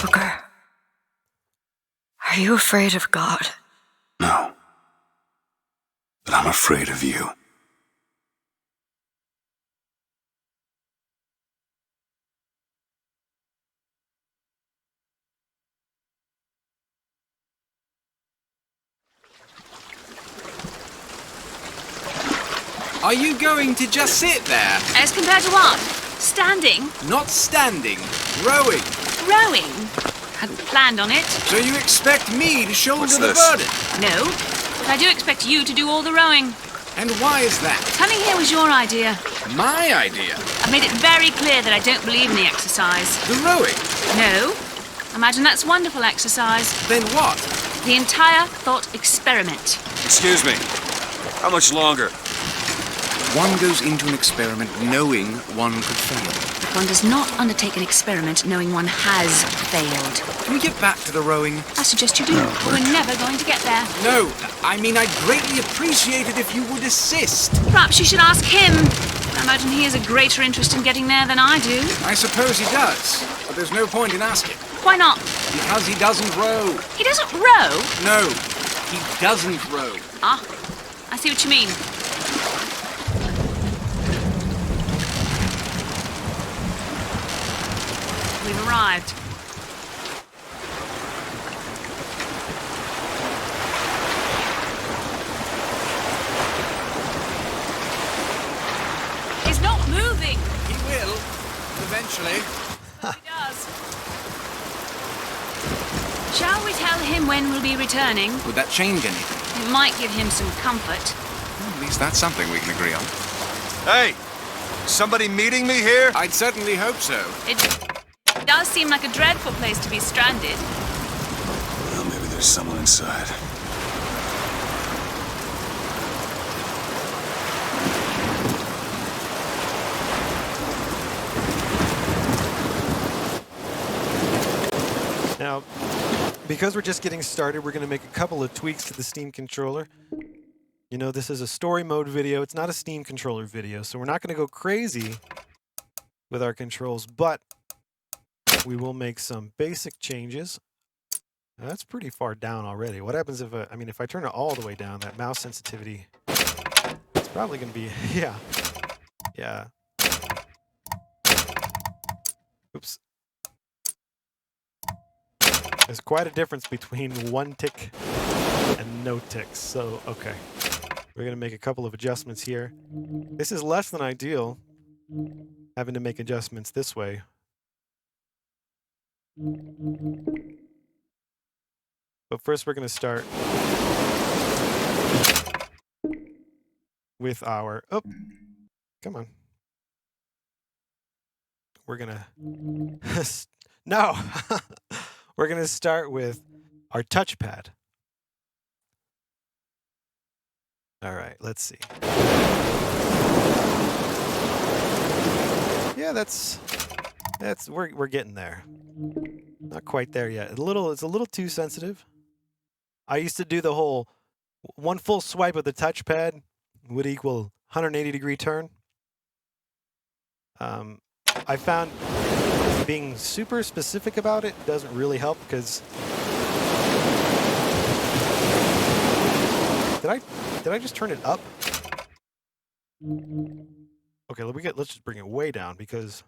Booker, are you afraid of God? No. But I'm afraid of you. Are you going to just sit there? As compared to what? Standing? Not standing. Rowing. Rowing? Hadn't planned on it. So you expect me to shoulder What's the this? burden? No, but I do expect you to do all the rowing. And why is that? Coming here was your idea. My idea. I've made it very clear that I don't believe in the exercise. The rowing. No. Imagine that's wonderful exercise. Then what? The entire thought experiment. Excuse me. How much longer? One goes into an experiment knowing one could fail. But one does not undertake an experiment knowing one has failed. Can we get back to the rowing? I suggest you do. We're never going to get there. No, I mean I'd greatly appreciate it if you would assist. Perhaps you should ask him. I imagine he has a greater interest in getting there than I do. I suppose he does, but there's no point in asking. Why not? Because he doesn't row. He doesn't row? No, he doesn't row. Ah, I see what you mean. We've arrived. He's not moving. He will, eventually. He does. Shall we tell him when we'll be returning? Would that change anything? It might give him some comfort. Well, at least that's something we can agree on. Hey! Somebody meeting me here? I'd certainly hope so. It does seem like a dreadful place to be stranded. Well, maybe there's someone inside. Now, because we're just getting started, we're going to make a couple of tweaks to the Steam controller. You know, this is a story mode video. It's not a Steam controller video, so we're not going to go crazy with our controls, but we will make some basic changes. Now, that's pretty far down already. What happens if, if I turn it all the way down, that mouse sensitivity, it's probably going to be, yeah. Oops. There's quite a difference between one tick and no ticks, so okay. We're going to make a couple of adjustments here. This is less than ideal, having to make adjustments this way. But first we're going to start with our... Oh, come on. We're going to... No! We're going to start with our touchpad. All right, let's see. Yeah, we're getting there. Not quite there yet. It's a little too sensitive. I used to do the whole one full swipe of the touchpad would equal 180-degree turn. I found being super specific about it doesn't really help because did I just turn it up? Okay, let's just bring it way down because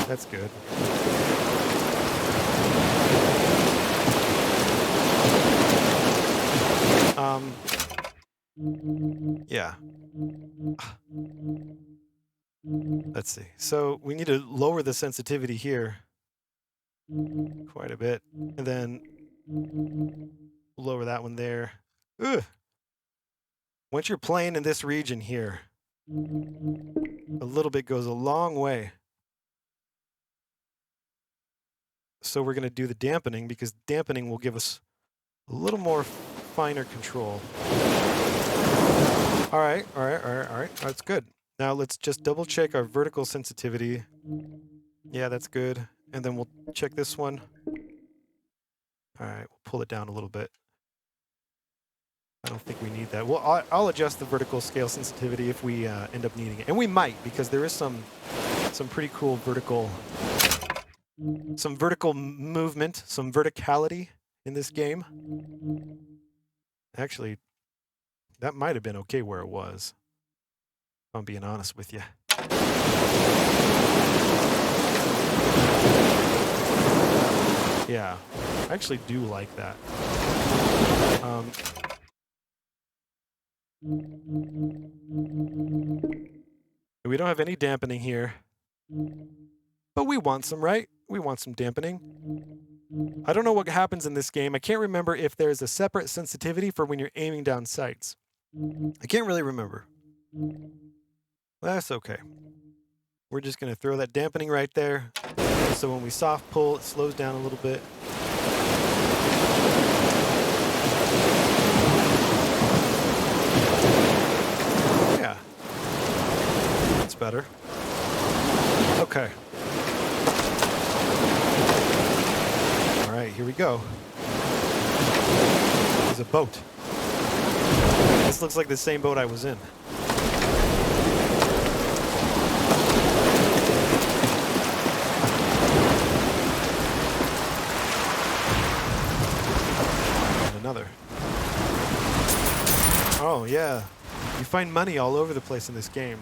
that's good. Yeah. Let's see. So we need to lower the sensitivity here quite a bit, and then lower that one there. Ugh. Once you're playing in this region here, a little bit goes a long way. So we're going to do the dampening because dampening will give us a little more finer control. All right. That's good. Now let's just double check our vertical sensitivity. Yeah, that's good. And then we'll check this one. All right, we'll pull it down a little bit. I don't think we need that. Well, I'll adjust the vertical scale sensitivity if we end up needing it. And we might, because there is some some pretty cool vertical movement, some verticality in this game. Actually, that might have been okay where it was, if I'm being honest with you. Yeah, I actually do like that. We don't have any dampening here, but we want some, right? We want some dampening. I don't know what happens in this game. I can't remember if there's a separate sensitivity for when you're aiming down sights. I can't really remember. That's okay. We're just going to throw that dampening right there. So when we soft pull, it slows down a little bit. Yeah. That's better. Okay. All right, here we go. There's a boat. This looks like the same boat I was in. Another. Oh, yeah. You find money all over the place in this game.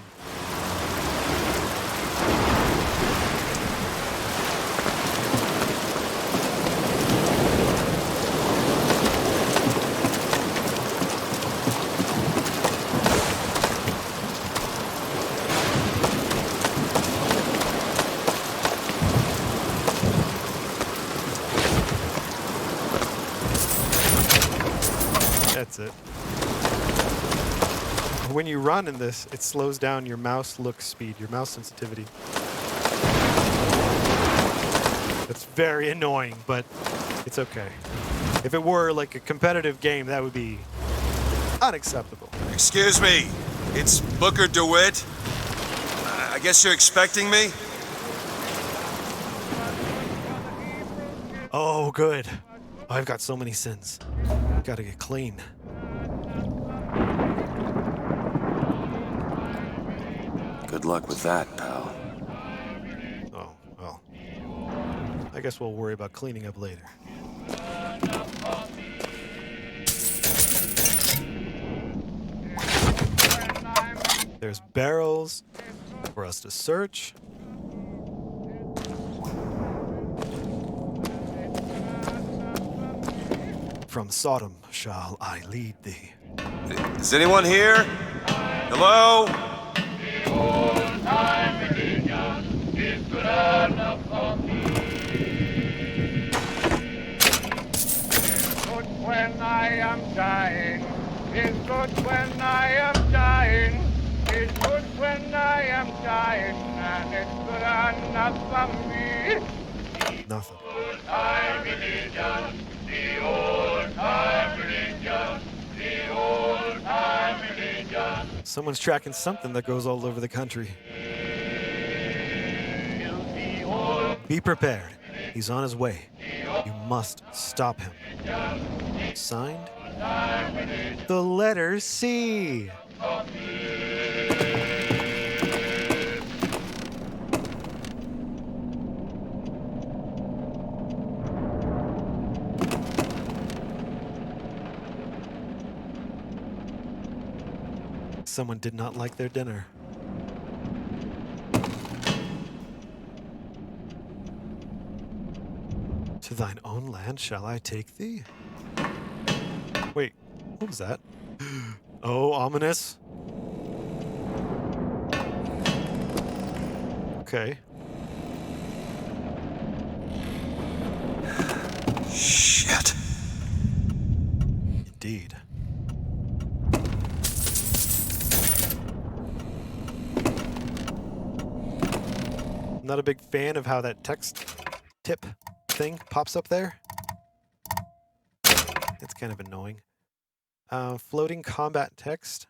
That's it. When you run in this, it slows down your mouse look speed, your mouse sensitivity. It's very annoying, but it's okay. If it were like a competitive game, that would be unacceptable. Excuse me, it's Booker DeWitt. I guess you're expecting me? Oh, good. I've got so many sins. Gotta get clean. Good luck with that, pal. Oh, well. I guess we'll worry about cleaning up later. There's barrels for us to search. From Sodom shall I lead thee. Is anyone here? Hello? When I am dying, it's good when I am dying. It's good when I am dying, and it's good enough for me. Nothing. Old-time religion, the old-time religion, the old-time religion. Someone's tracking something that goes all over the country. Be prepared. He's on his way. You must stop him. Signed, the letter C. Someone did not like their dinner. To thine own land shall I take thee? Wait, what was that? Oh, ominous. Okay. Shit. Indeed. I'm not a big fan of how that text tip thing pops up there. It's kind of annoying. Floating combat text.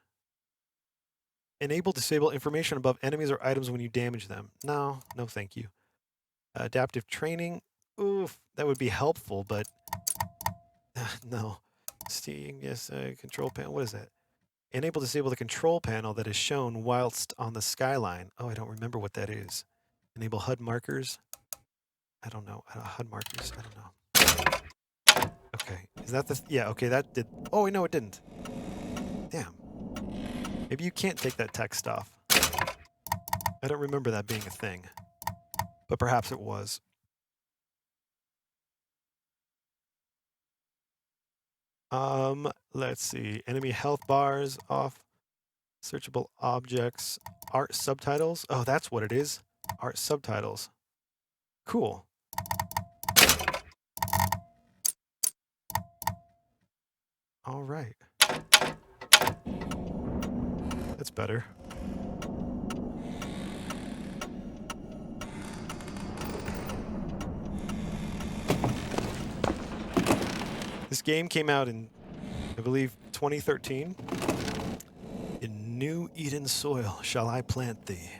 Enable disable information above enemies or items when you damage them. No, no thank you. Adaptive training. Oof, that would be helpful, but no. Seeing yes, control panel. What is that? Enable disable the control panel that is shown whilst on the skyline. Oh, I don't remember what that is. Enable HUD markers. I don't know. HUD markers. I don't know. Okay. Is that the... yeah, okay, that did... oh, wait, no, it didn't. Damn. Maybe you can't take that text off. I don't remember that being a thing. But perhaps it was. Let's see. Enemy health bars off. Searchable objects. Art subtitles. Oh, that's what it is. Art subtitles. Cool. All right. That's better. This game came out in, I believe, 2013. In New Eden soil shall I plant thee.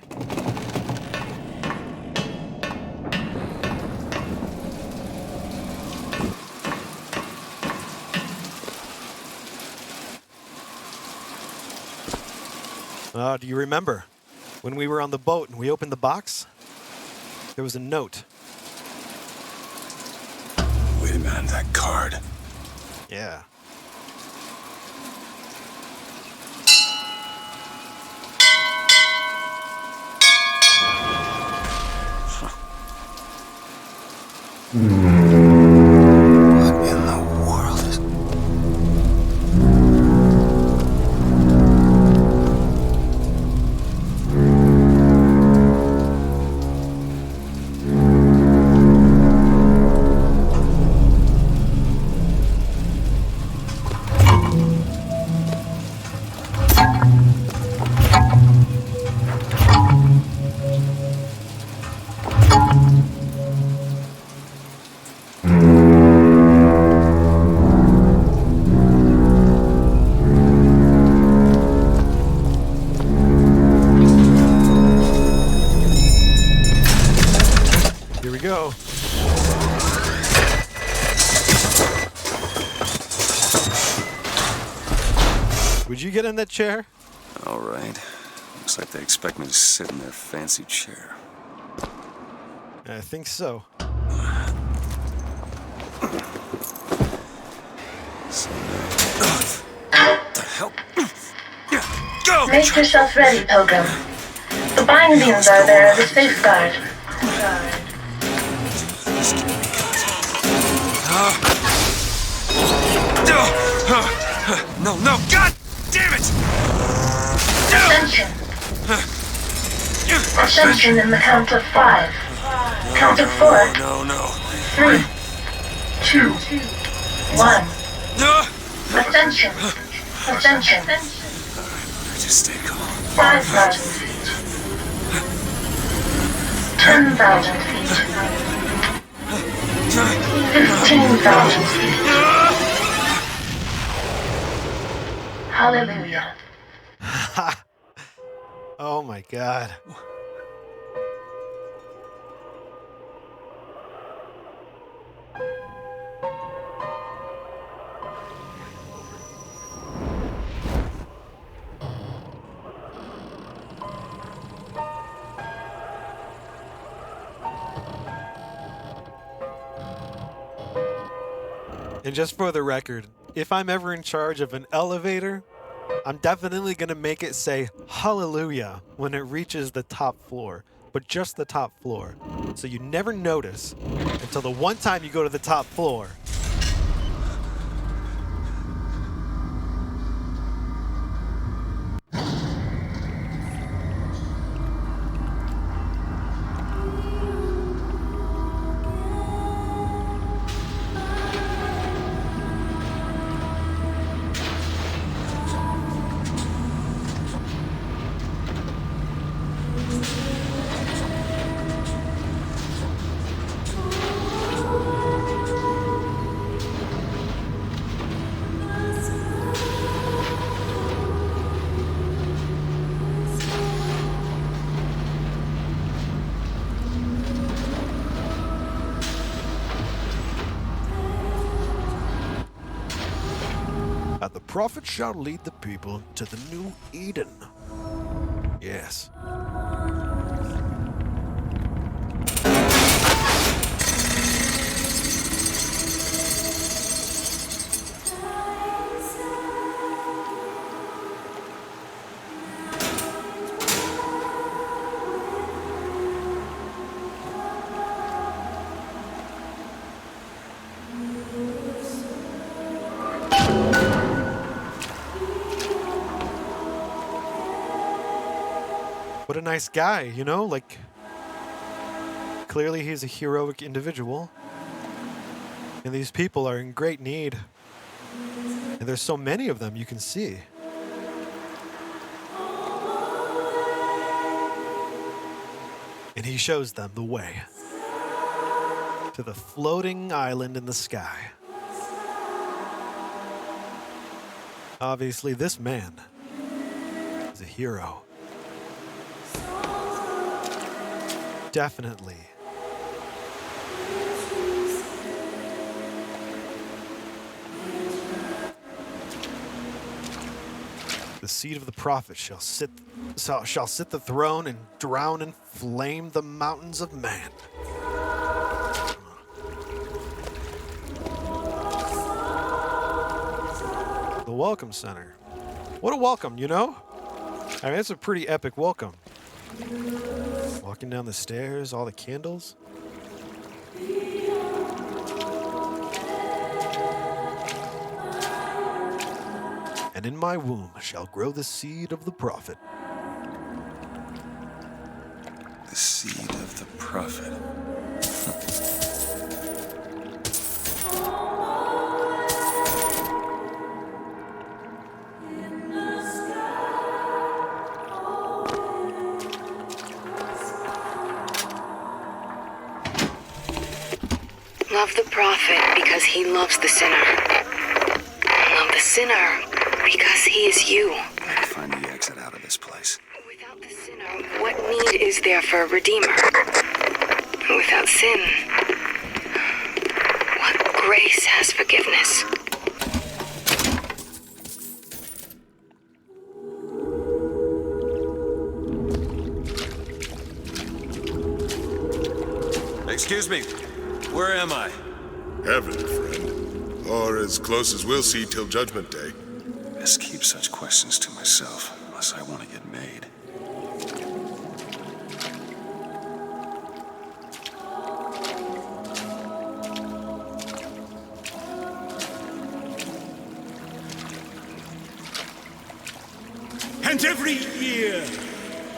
Do you remember when we were on the boat and we opened the box? There was a note. Wait a minute, that card. Yeah. What in the world is... Here we go. Would you get in that chair? All right. Looks like they expect me to sit in their fancy chair. I think so. What the hell? Go! Make yourself ready, Pilgrim. The bindings are there as a safeguard. No, no, God damn it! Ascension. Ascension in the count of 5. Count of 4. No. 3, 2, 1. No! Ascension. Ascension. Just stay calm. 5,000 feet. 10,000 feet. 15,000 feet. Hallelujah. Oh my God. And just for the record, if I'm ever in charge of an elevator, I'm definitely going to make it say hallelujah when it reaches the top floor, but just the top floor. So you never notice until the one time you go to the top floor. And the prophet shall lead the people to the new Eden. Yes. nice guy, you know? Like, clearly he's a heroic individual. And these people are in great need. And there's so many of them, you can see. And he shows them the way to the floating island in the sky. Obviously, this man is a hero. Definitely. The seed of the prophet shall sit the throne and drown in flame the mountains of man. The Welcome Center. What a welcome, you know? I mean, it's a pretty epic welcome. Walking down the stairs, all the candles. And in my womb shall grow the seed of the prophet. The seed of the prophet. Love the prophet because he loves the sinner. Love the sinner because he is you. Gotta find the exit out of this place. Without the sinner, what need is there for a redeemer? Without sin, what grace has forgiveness? Excuse me, where am I? Heaven, friend. Or as close as we'll see till Judgment Day. Best keep such questions to myself, unless I want to get made. And every year,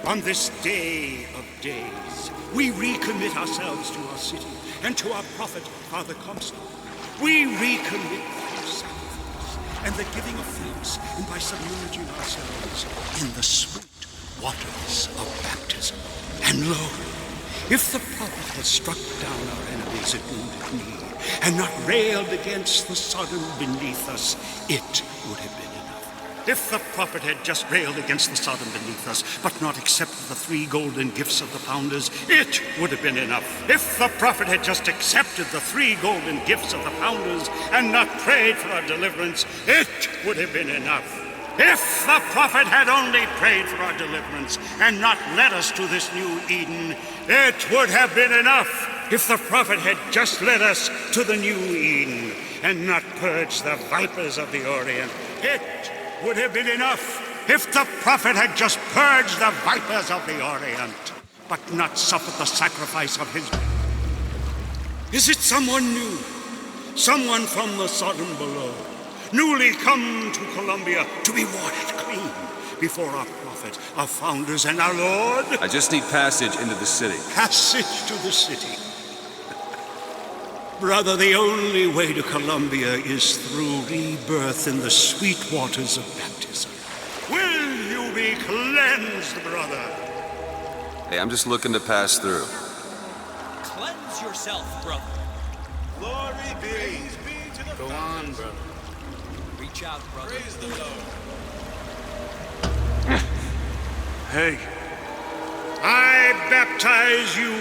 on this day of days, we recommit ourselves to our city and to our prophet, Father Comstock. We recommit through sacrifice and the giving of thanks, and by submerging ourselves in the sweet waters of baptism. And lo, if the prophet had struck down our enemies at wounded knee and not railed against the Sodom beneath us, it would have been enough. If the prophet had just railed against the Sodom beneath us, but not accepted the 3 golden gifts of the founders, it would have been enough. If the prophet had just accepted the 3 golden gifts of the founders and not prayed for our deliverance, it would have been enough. If the prophet had only prayed for our deliverance and not led us to this new Eden, it would have been enough. If the prophet had just led us to the new Eden and not purged the vipers of the Orient, it would have been enough. If the prophet had just purged the vipers of the Orient, but not suffered the sacrifice of his. Is it someone new? Someone from the Sodom below, newly come to Columbia to be washed clean before our prophet, our founders, and our Lord? I just need passage into the city. Passage to the city. Brother, the only way to Columbia is through rebirth in the sweet waters of baptism. Will you be cleansed, brother? Hey, I'm just looking to pass through. Cleanse yourself, brother. Glory be to the Go on, brother. Reach out, brother. Praise the Lord. Hey, I baptize you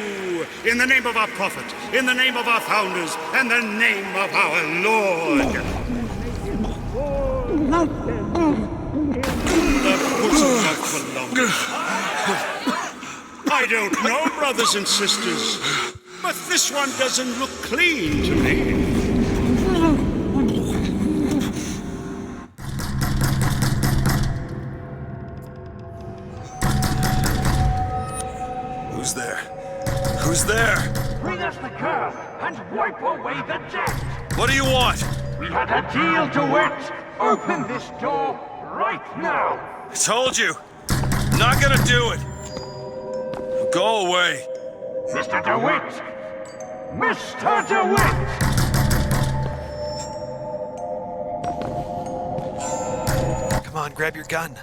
in the name of our prophet, in the name of our founders, and the name of our Lord. The bosom of Columbia. I don't know, brothers and sisters, but this one doesn't look clean to me. who's there? Who's there? Bring us the curse and wipe away the debt. What do you want? We had a deal to it. Open this door right now. I told you. I'm not gonna do it. Go away! Mr. DeWitt! Mr. DeWitt! Come on, grab your gun.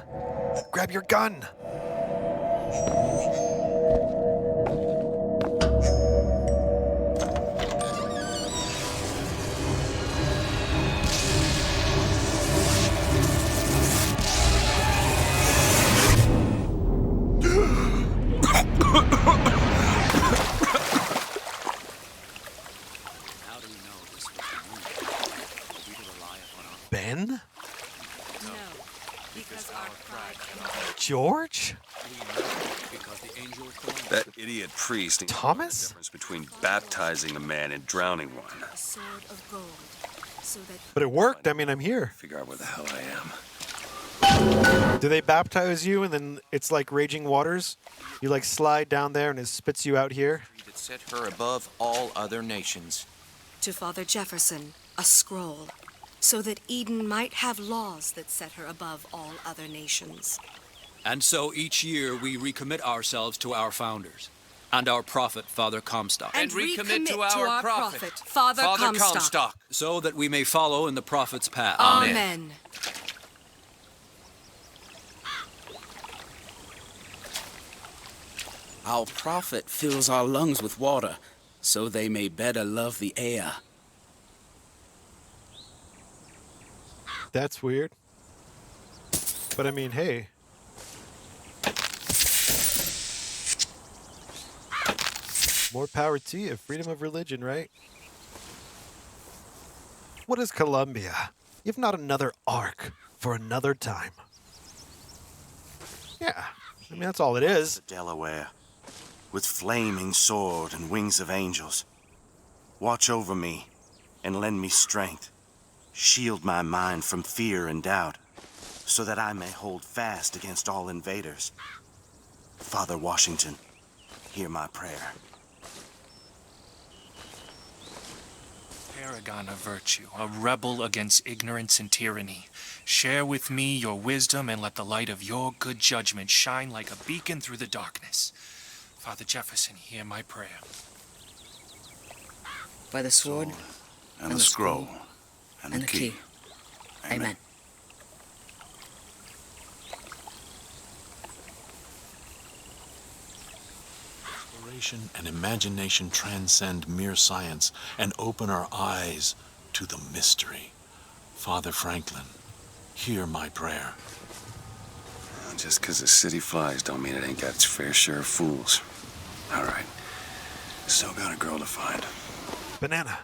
Grab your gun. How do we know this was the moon? Are we to rely upon our... Ben? No, because our pride George? we know because the angel formed That idiot priest. Thomas? The difference between baptizing a man and drowning one. A sword of gold, so that But it worked. I mean, I'm here. Figure out where the hell I am. Do they baptize you and then it's like raging waters? You like slide down there and it spits you out here? That set her above all other nations. to Father Jefferson, a scroll, so that Eden might have laws that set her above all other nations. And so each year we recommit ourselves to our founders and our prophet, Father Comstock. And recommit to our prophet, Father Comstock. So that we may follow in the prophet's path. Amen. Our prophet fills our lungs with water, so they may better love the air. That's weird. But I mean, hey. More power to you. Freedom of religion, right? What is Columbia, if not another ark for another time? Yeah, I mean, that's all it is. Delaware, with flaming sword and wings of angels. Watch over me and lend me strength. Shield my mind from fear and doubt, so that I may hold fast against all invaders. Father Washington, hear my prayer. Paragon of virtue, a rebel against ignorance and tyranny. Share with me your wisdom and let the light of your good judgment shine like a beacon through the darkness. Father Jefferson, hear my prayer. By the sword And the scroll. and the key. Amen. Exploration and imagination transcend mere science and open our eyes to the mystery. Father Franklin, hear my prayer. Just because the city flies don't mean it ain't got its fair share of fools. All right. Still got a girl to find. Banana.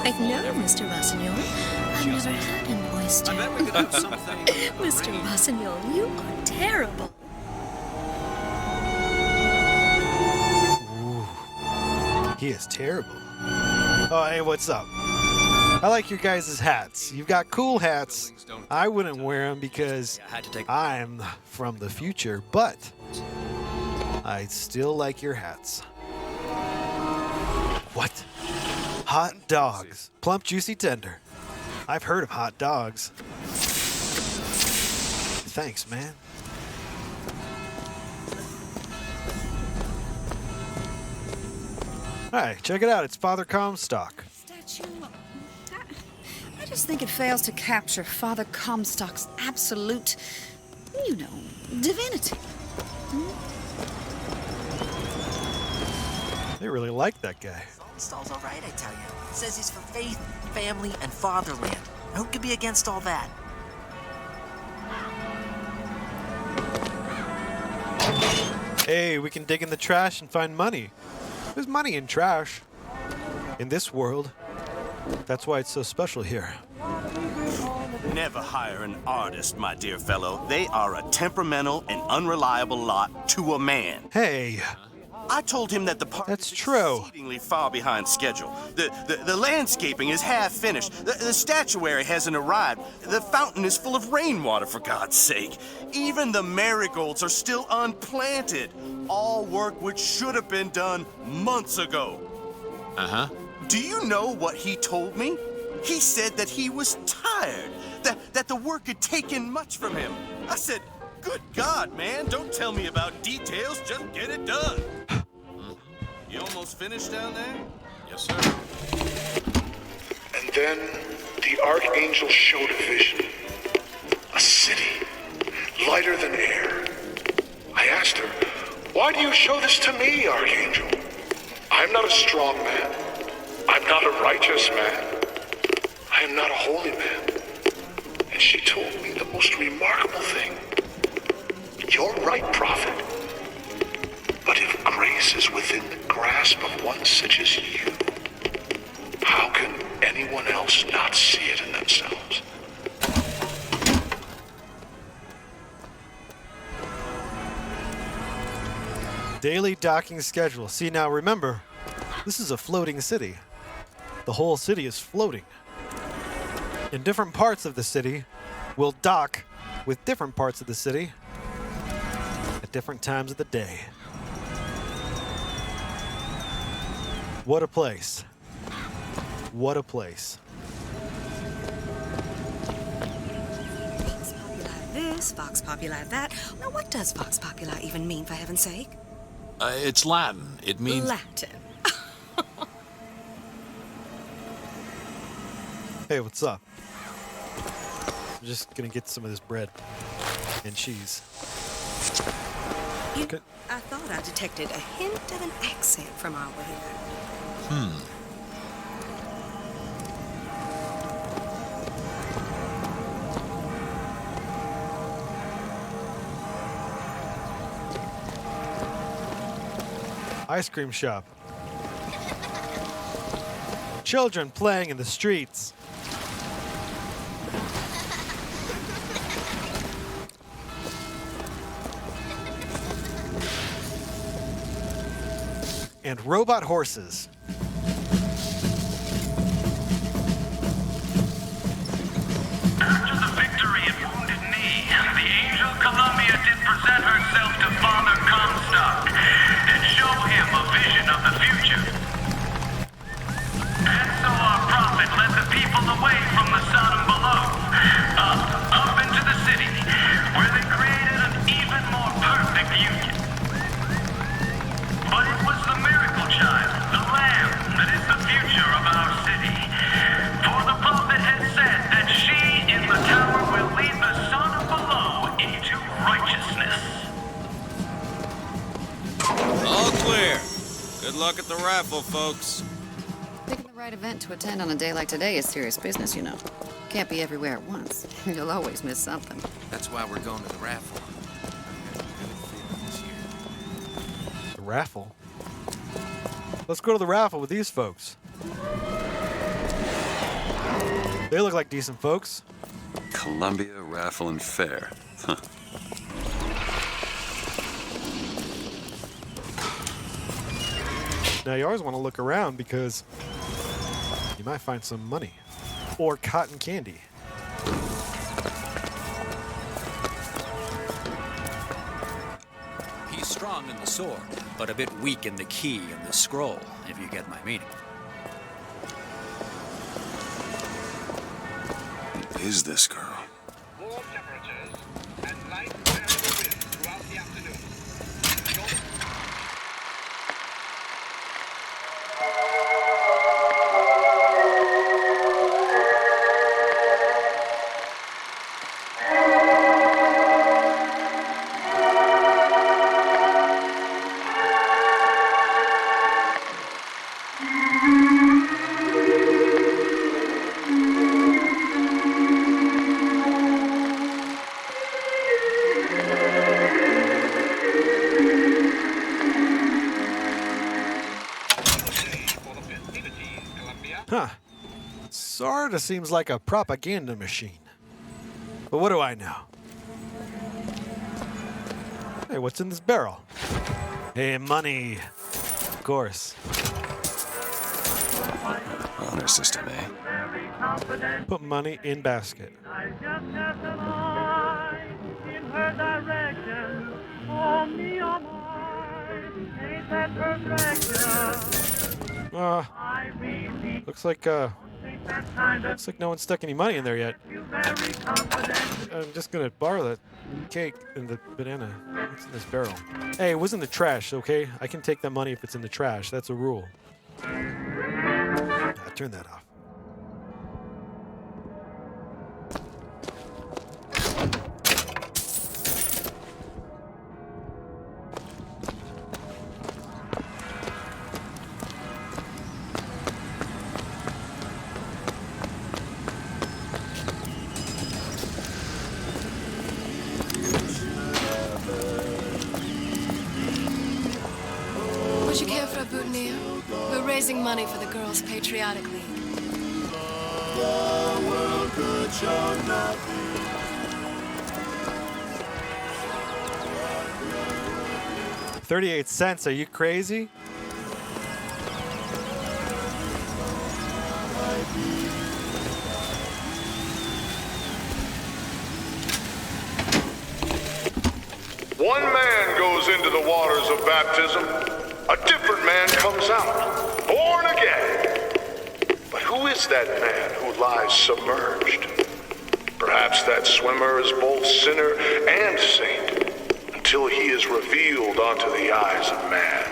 I know, Mr. Rossignol. I've never had an oyster. I bet we could do something. Mr. Rossignol, you are terrible. He is terrible. Oh, hey, what's up? I like your guys' hats. You've got cool hats. I wouldn't wear them because I'm from the future, but I still like your hats. What? Hot dogs. Plump, juicy, tender. I've heard of hot dogs. Thanks, man. Alright, check it out. It's Father Comstock. Statue. I just think it fails to capture Father Comstock's absolute, divinity. They really like that guy. Stall's all right, I tell you. Says he's for faith, family, and fatherland. Who could be against all that? Hey, we can dig in the trash and find money. There's money in trash. In this world. That's why it's so special here. Never hire an artist, my dear fellow. They are a temperamental and unreliable lot to a man. Hey. I told him that the party is exceedingly far behind schedule. The landscaping is half finished. The statuary hasn't arrived. The fountain is full of rainwater, for God's sake. Even the marigolds are still unplanted. All work which should have been done months ago. Uh-huh. Do you know what he told me? He said that he was tired, that the work had taken much from him. I said, good God, man, don't tell me about details, just get it done. You almost finished down there? Yes, sir. And then the Archangel showed a vision. A city, lighter than air. I asked her, why do you show this to me, Archangel? I'm not a strong man. I'm not a righteous man. I am not a holy man. And she told me the most remarkable thing. You're right, prophet. But if grace is within the grasp of one such as you, how can anyone else not see it in themselves? Daily docking schedule. See, now remember, this is a floating city. The whole city is floating. And different parts of the city will dock with different parts of the city at different times of the day. What a place. What a place. Vox Populi this, Vox Populi that. Now, what does Vox Populi even mean, for heaven's sake? It's Latin. It means... Latin. Hey, what's up? I'm just gonna get some of this bread and cheese. I thought I detected a hint of an accent from over here. Ice cream shop. Children playing in the streets. And robot horses. After the victory at Wounded Knee, the Angel Columbia did present herself to Father Comstock and show him a vision of the future. And so our prophet led the people away from the Sodom below, up into the city, where they created an even more perfect union. But it was the miracle child, the Lamb, that is the future of our city. For the prophet had said that she in the tower will lead the Sodom below into righteousness. All clear. Good luck at the raffle, folks. Picking the right event to attend on a day like today is serious business, you know. Can't be everywhere at once. You'll always miss something. That's why we're going to the raffle. The raffle? Let's go to the raffle with these folks. They look like decent folks. Columbia Raffle and Fair. Huh. Now, you always want to look around because you might find some money or cotton candy. He's strong in the sword, but a bit weak in the key and the scroll, if you get my meaning. Who is this girl? Warm temperatures and light variable wind throughout the afternoon. Sort of seems like a propaganda machine. But what do I know? Hey, what's in this barrel? Hey, money. Of course. Honor system, eh? Put money in basket. I just cast an eye in her direction. Oh, me, oh, my. Ain't that perfection? Looks like no one stuck any money in there yet. I'm just gonna borrow that cake and the banana. What's in this barrel? Hey, it was in the trash, okay? I can take that money if it's in the trash. That's a rule. Turn that off. Would you care for a boutonniere? We're raising money for the Girls' Patriotic League. 38 cents, are you crazy? One man goes into the waters of baptism, a different man comes out, born again. But who is that man who lies submerged? Perhaps that swimmer is both sinner and saint, until he is revealed unto the eyes of man.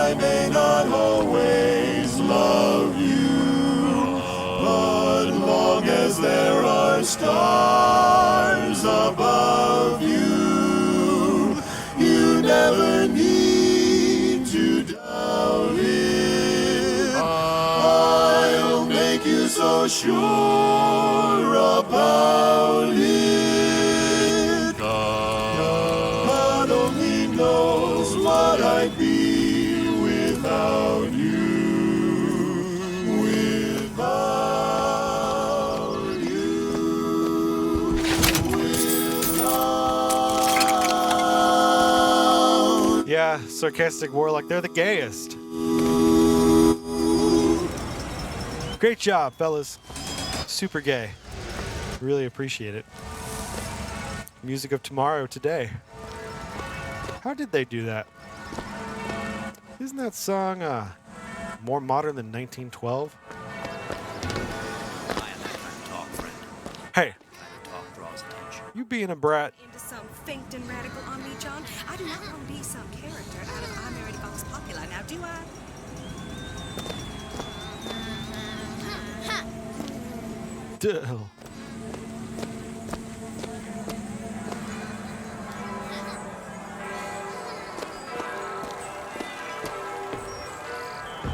I may not always love you, but long as there are stars above you, you never need to doubt it. I'll make you so sure about it. God only knows what I'd be without you. Without you. Without. Yeah, sarcastic warlock, they're the gayest. Great job, fellas. Super gay. Really appreciate it. Music of tomorrow today. How did they do that? Isn't that song more modern than 1912? Hey, you being a brat. Into some faint and radical on me, John. I do not want to be some character out of I Married Vox Populi. Now, do I? Duh.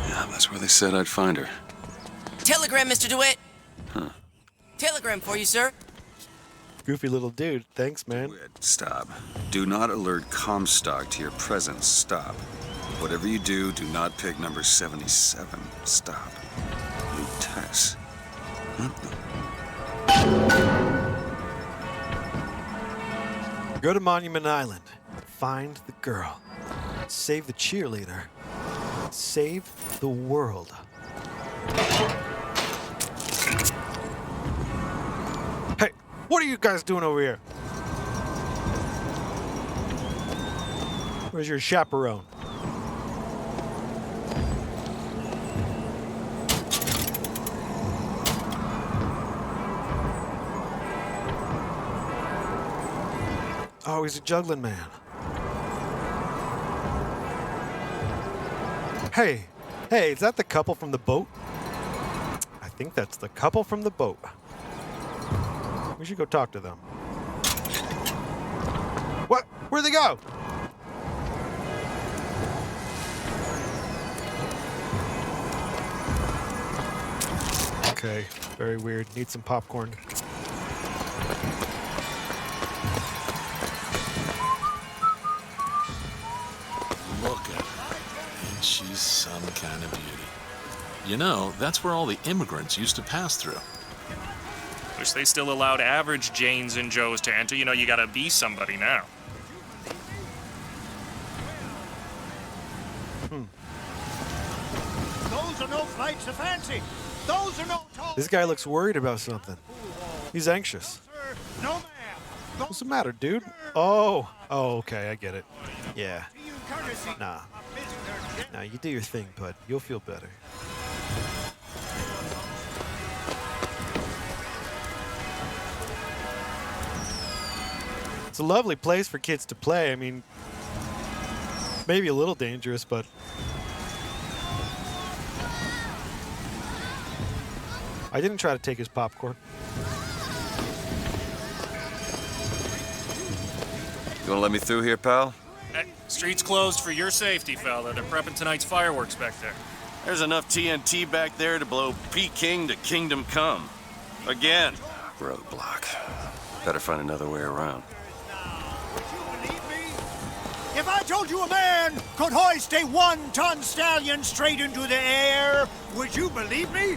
Yeah, that's where they said I'd find her. Telegram, Mr. DeWitt. Huh. Telegram for you, sir. Goofy little dude. Thanks, man. Stop. Do not alert Comstock to your presence. Stop. Whatever you do, do not pick number 77. Stop. Lutess. Go to Monument Island. Find the girl. Save the cheerleader. Save the world. Hey, what are you guys doing over here? Where's your chaperone? Oh, he's a juggling man. Hey, is that the couple from the boat? I think that's the couple from the boat. We should go talk to them. What? Where'd they go? Okay, very weird. Need some popcorn. You know, that's where all the immigrants used to pass through. Wish they still allowed average Janes and Joes to enter. You know, you gotta be somebody now. Those are no flights of fancy. Those are no tall. This guy looks worried about something. He's anxious. No, ma'am. What's the matter, dude? Oh, okay, I get it. Yeah. Nah, you do your thing, bud. You'll feel better. It's a lovely place for kids to play. I mean, maybe a little dangerous, but I didn't try to take his popcorn. You wanna let me through here, pal? Hey, street's closed for your safety, fella. They're prepping tonight's fireworks back there. There's enough TNT back there to blow Peking to Kingdom Come. Again. Roadblock. Better find another way around. If I told you a man could hoist a 1-ton stallion straight into the air, would you believe me?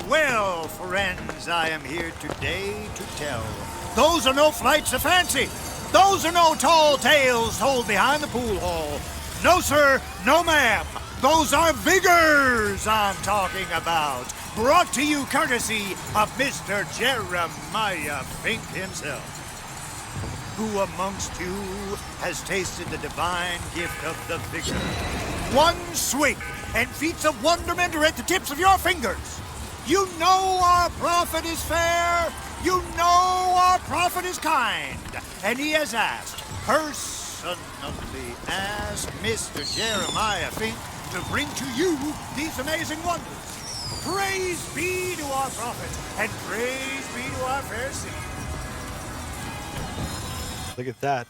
Well, friends, I am here today to tell. Those are no flights of fancy. Those are no tall tales told behind the pool hall. No, sir, no, ma'am. Those are vigors I'm talking about. Brought to you courtesy of Mr. Jeremiah Fink himself. Who amongst you has tasted the divine gift of the vigor? One swing, and feats of wonderment are at the tips of your fingers. You know our prophet is fair. You know our prophet is kind. And he has asked, personally asked Mr. Jeremiah Fink to bring to you these amazing wonders. Praise be to our prophet, and praise be to our fair city. Look at that.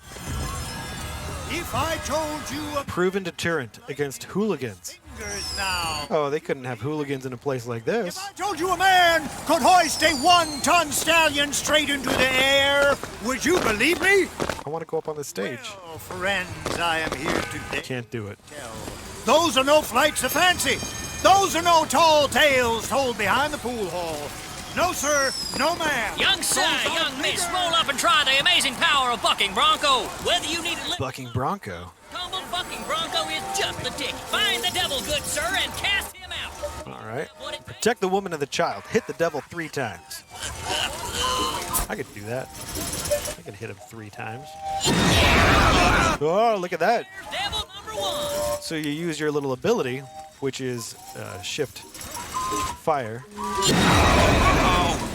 If I told you a Proven deterrent against hooligans. now. Oh, they couldn't have hooligans in a place like this. I told you a man could hoist a 1-ton stallion straight into the air. Would you believe me? I want to go up on the stage. Well, friends, I am here today. Can't do it. Those are no flights of fancy. Those are no tall tales told behind the pool hall. No, sir, no, ma'am. Young sir, young miss, roll up and try the amazing power of bucking bronco. Whether you need a Bucking bronco. tumble, bucking bronco is just the ticket. Find the devil, good sir, and cast him out. All right. Protect the woman and the child. Hit the devil 3 times. I could do that. I could hit him 3 times. Oh, look at that. Devil number 1. So you use your little ability, which is shift fire.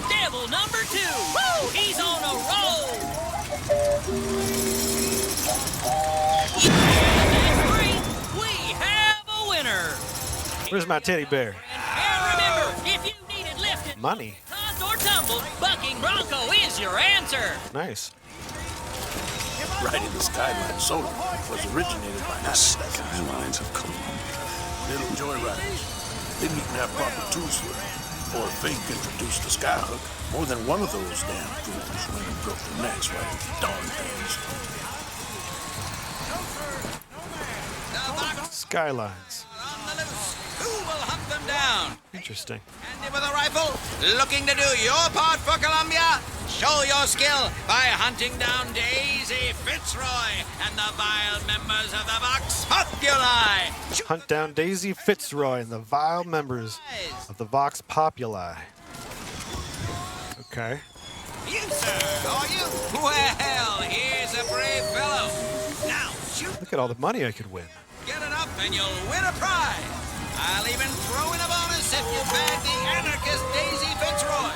Devil number 2. Woo! He's on a roll. And that's 3. We have a winner. Where's my teddy bear? And remember, if you needed lifted, Money. tossed or tumbled, bucking bronco is your answer. Nice. Riding the Skyline Soda was originated by The skylines of Colombia. little joyriders. Didn't even have proper tools for it. Before Fink introduced the skyhook, more than one of those damn fools went and broke their necks riding these darn things. Skylines. Who will hunt them down? Interesting. Andy with a rifle, looking to do your part for Columbia? Show your skill by hunting down Daisy Fitzroy and the vile members of the Vox Populi. Hunt down Daisy Fitzroy and the vile members of the Vox Populi. Okay. You, sir, or you? Well, here's a brave fellow. Now, shoot. Look at all the money I could win. Get it up and you'll win a prize. I'll even throw in a bonus if you bag the anarchist Daisy Fitzroy.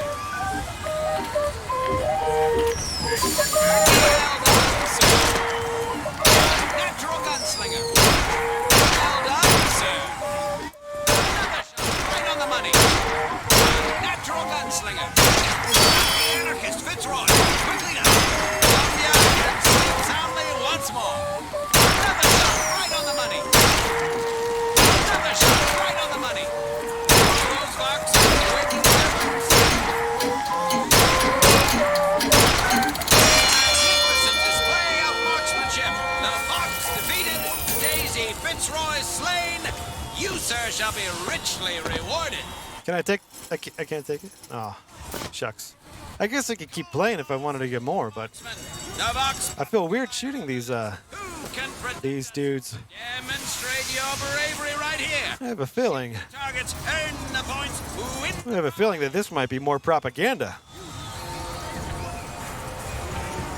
Natural gunslinger. Well done, sir. Another shot right on the money. Natural gunslinger. Anarchist Fitzroy. Quickly now. Columbia and sleep soundly once more. Another shot right on the money. Another shot right on the money. Those Vox making difference. sir, shall be richly rewarded. Can I take? I can't take it. Oh, shucks. I guess I could keep playing if I wanted to get more, but I feel weird shooting these dudes. Demonstrate your bravery right here. I have a feeling. Targets earn the points. I have a feeling that this might be more propaganda.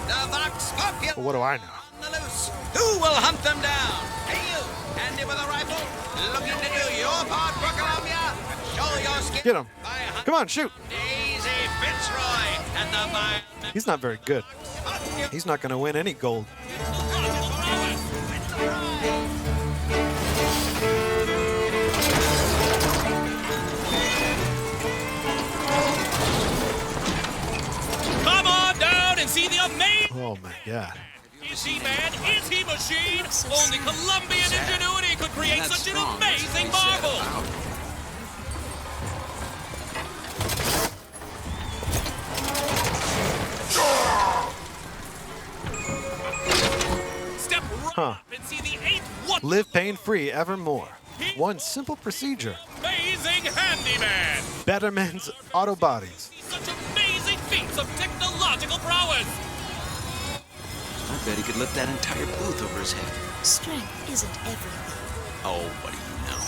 The Vox Populi But what do I know? on the loose. Who will hunt them down? Hey, you, handy with a rifle, looking to do your part for Columbia. Show your skill. Get him! Come on, shoot! Daisy Fitzroy and the vine. He's not very good. He's not going to win any gold. Come on down and see the amazing. Oh my God. Is he man? Is he machine? Only Colombian ingenuity could create such an amazing marvel. Step right up and see the eighth Live pain-free evermore. One simple procedure. amazing handyman. Betterman's Auto Bodies. Such amazing feats of technological prowess. I bet he could lift that entire booth over his head. Strength isn't everything. Oh, what do you know?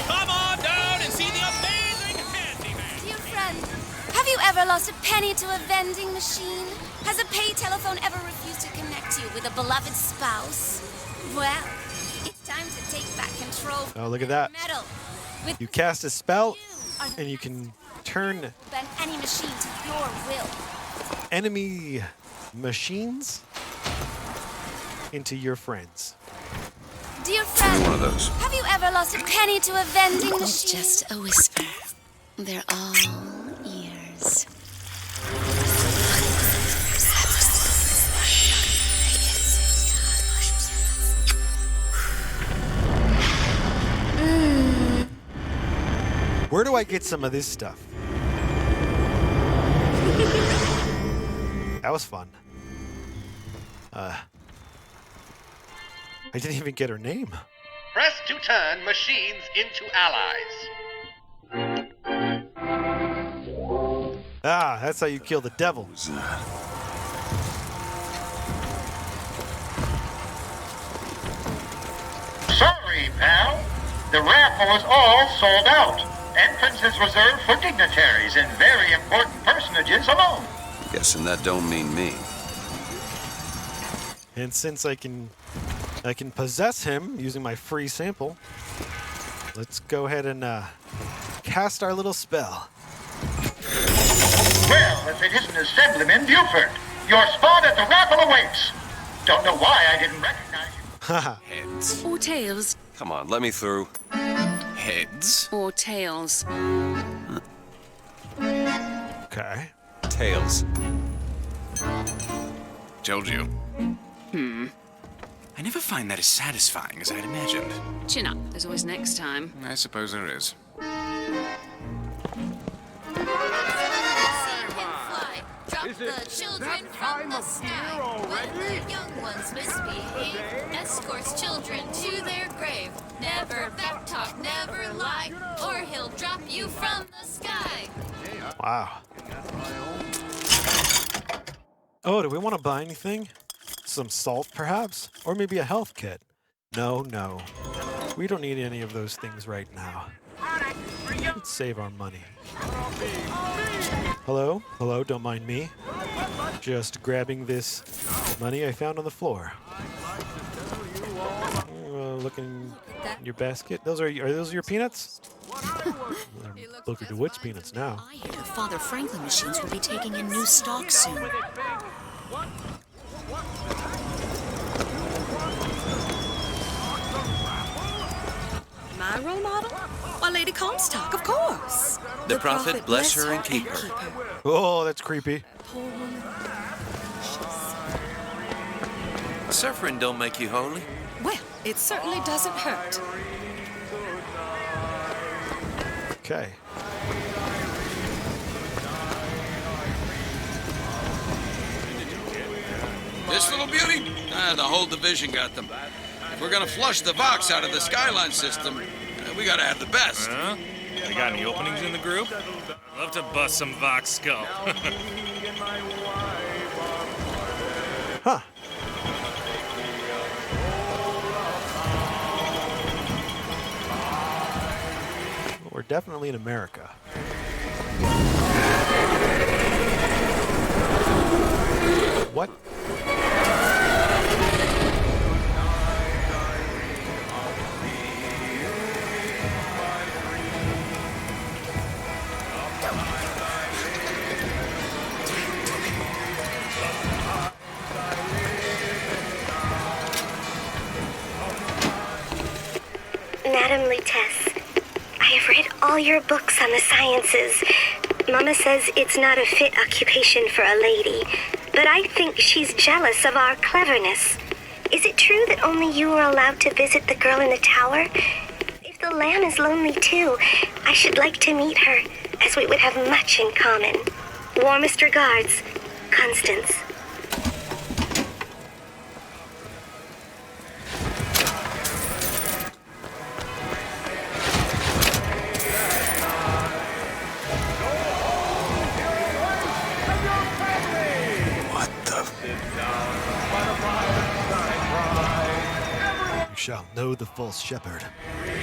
Come on down and see the amazing handyman. Dear friend, have you ever lost a penny to a vending machine? Has a pay telephone ever refused to connect you with a beloved spouse? Well, it's time to take back control. Oh, look at that. Metal. With You cast a spell, and you can turn bend any machine to your will. enemy machines into your friends. Dear friend, One of those. have you ever lost a penny to a vending machine? It's just a whisper. They're all ears. Where do I get some of this stuff? That was fun. I didn't even get her name. Press to turn machines into allies. Ah, that's how you kill the devil. Sorry, pal. The raffle is all sold out. Entrance is reserved for dignitaries and very important personages alone. Guessing that don't mean me. And since I can possess him using my free sample, let's go ahead and cast our little spell. Well, if it isn't Assemblyman Buford, your spot at the raffle awaits. Don't know why I didn't recognize you. Heads. Or tails. Come on, let me through. Heads. Or tails. Okay. Tails. Told you. I never find that as satisfying as I'd imagined. Chin up. There's always next time. I suppose there is. Drop the children from the sky. When the young ones misbehave, escorts children to their grave. Never backtalk, never lie, or he'll drop you from the sky. Wow. Oh, do we want to buy anything? Some salt, perhaps? Or maybe a health kit? No. We don't need any of those things right now. Let's save our money. Hello? Hello, don't mind me. Just grabbing this money I found on the floor. Looking in your basket. Are those your peanuts? Booker DeWitt's peanuts now. I hear the Father Franklin machines will be taking in new stock soon. My role model? Why, Lady Comstock, of course. The prophet bless her and keep her. Oh, that's creepy. Suffering don't make you holy. Well, it certainly doesn't hurt. Okay. This little beauty? The whole division got them. If we're gonna flush the Vox out of the Skyline system, we gotta have the best. Huh? They got any openings in the group? Love to bust some Vox skull. Huh. Well, we're definitely in America. What? Madam Lutece, I have read all your books on the sciences. Mama says it's not a fit occupation for a lady, but I think she's jealous of our cleverness. Is it true that only you are allowed to visit the girl in the tower? If the lamb is lonely too, I should like to meet her, as we would have much in common. Warmest regards, Constance. You shall know the false shepherd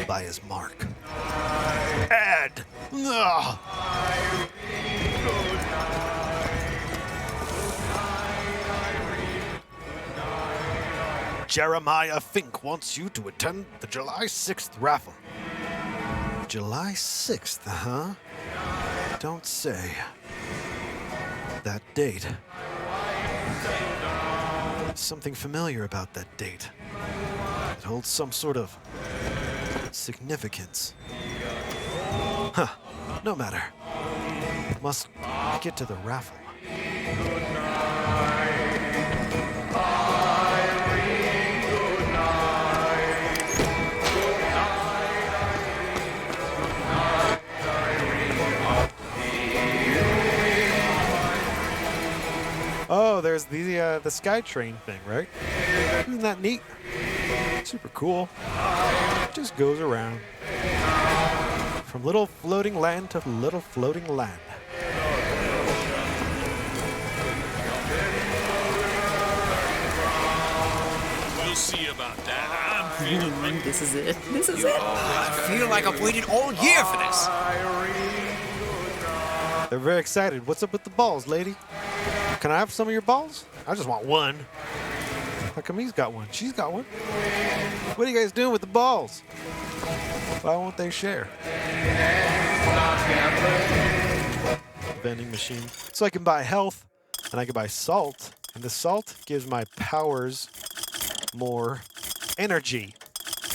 by his mark. Ed! Ugh. Jeremiah Fink wants you to attend the July 6th raffle. July 6th, huh? Don't say. That date. Something familiar about that date. It holds some sort of significance. Huh. No matter. Must get to the raffle. Oh, there's the SkyTrain thing, right? Isn't that neat? Super cool. It just goes around. From little floating land to little floating land. We'll see about that. I'm feeling like This is it. This is it. I feel like I've waited all year for this. They're very excited. What's up with the balls, lady? Can I have some of your balls? I just want one. How come he's got one? She's got one. What are you guys doing with the balls? Why won't they share? Vending machine. So I can buy health, and I can buy salt, and the salt gives my powers more energy.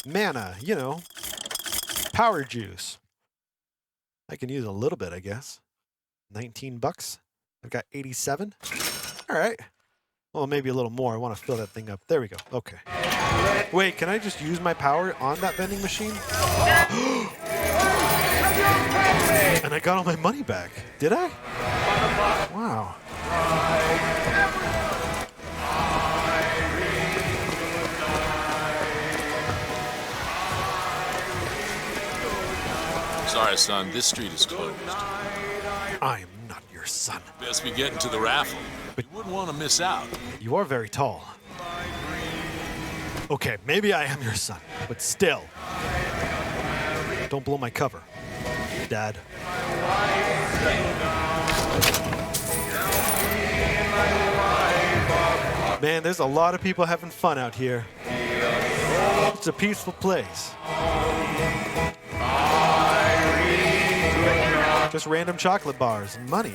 Mana, you know. Power juice. I can use a little bit, I guess. 19 bucks. I've got 87. All right. Well, maybe a little more. I want to fill that thing up. There we go. Okay. Wait, can I just use my power on that vending machine? And I got all my money back. Did I? Wow. Sorry, son, this street is closed. I am not your son. Best be getting to the raffle. But you wouldn't want to miss out. You are very tall. Okay, maybe I am your son, but still. Don't blow my cover, Dad. Man, there's a lot of people having fun out here. It's a peaceful place. Just random chocolate bars and money.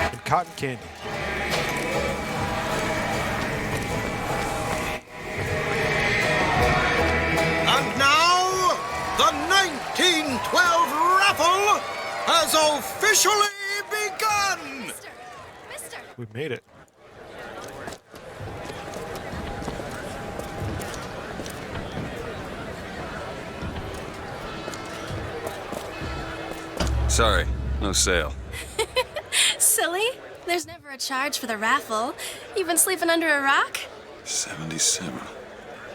And cotton candy. And now, the 1912 raffle has officially begun! We made it. Sorry, no sale. Silly? There's never a charge for the raffle. You've been sleeping under a rock? 77.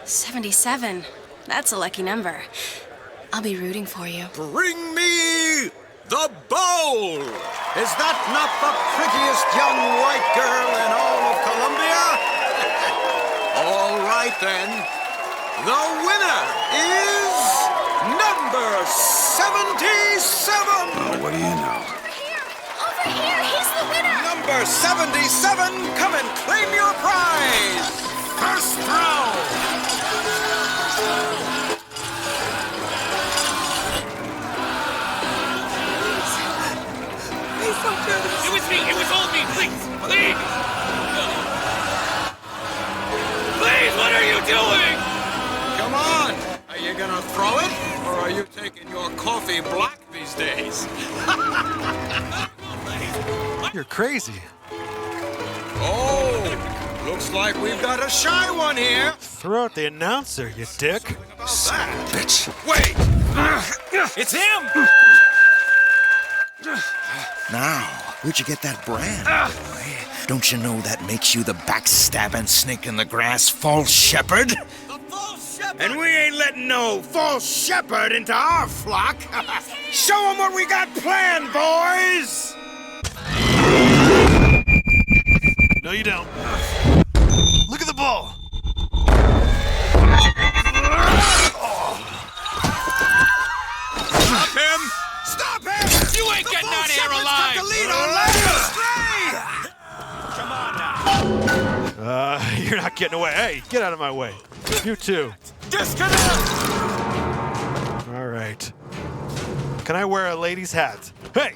77. That's a lucky number. I'll be rooting for you. Bring me the bowl! Is that not the prettiest young white girl in all of Columbia? All right then. The winner is number 77! Oh, what do you know? Over here, he's the winner! Number 77, come and claim your prize! First round! It was me! It was all me! Please! Please! Please, what are you doing? Come on! Are you gonna throw it? Or are you taking your coffee black these days? You're crazy. Oh! Looks like we've got a shy one here! Throw out the announcer, you dick. Bitch. Wait! It's him! Now, where'd you get that brand? Don't you know that makes you the backstabbing snake in the grass false shepherd? The false shepherd! And we ain't letting no false shepherd into our flock. Show them what we got planned, boys! No, you don't. Look at the ball. Stop him! Stop him! You ain't getting out of here alive! The lead on Stray! Come on now! You're not getting away. Hey, get out of my way. You too. Disconnect! All right. Can I wear a lady's hat? Hey,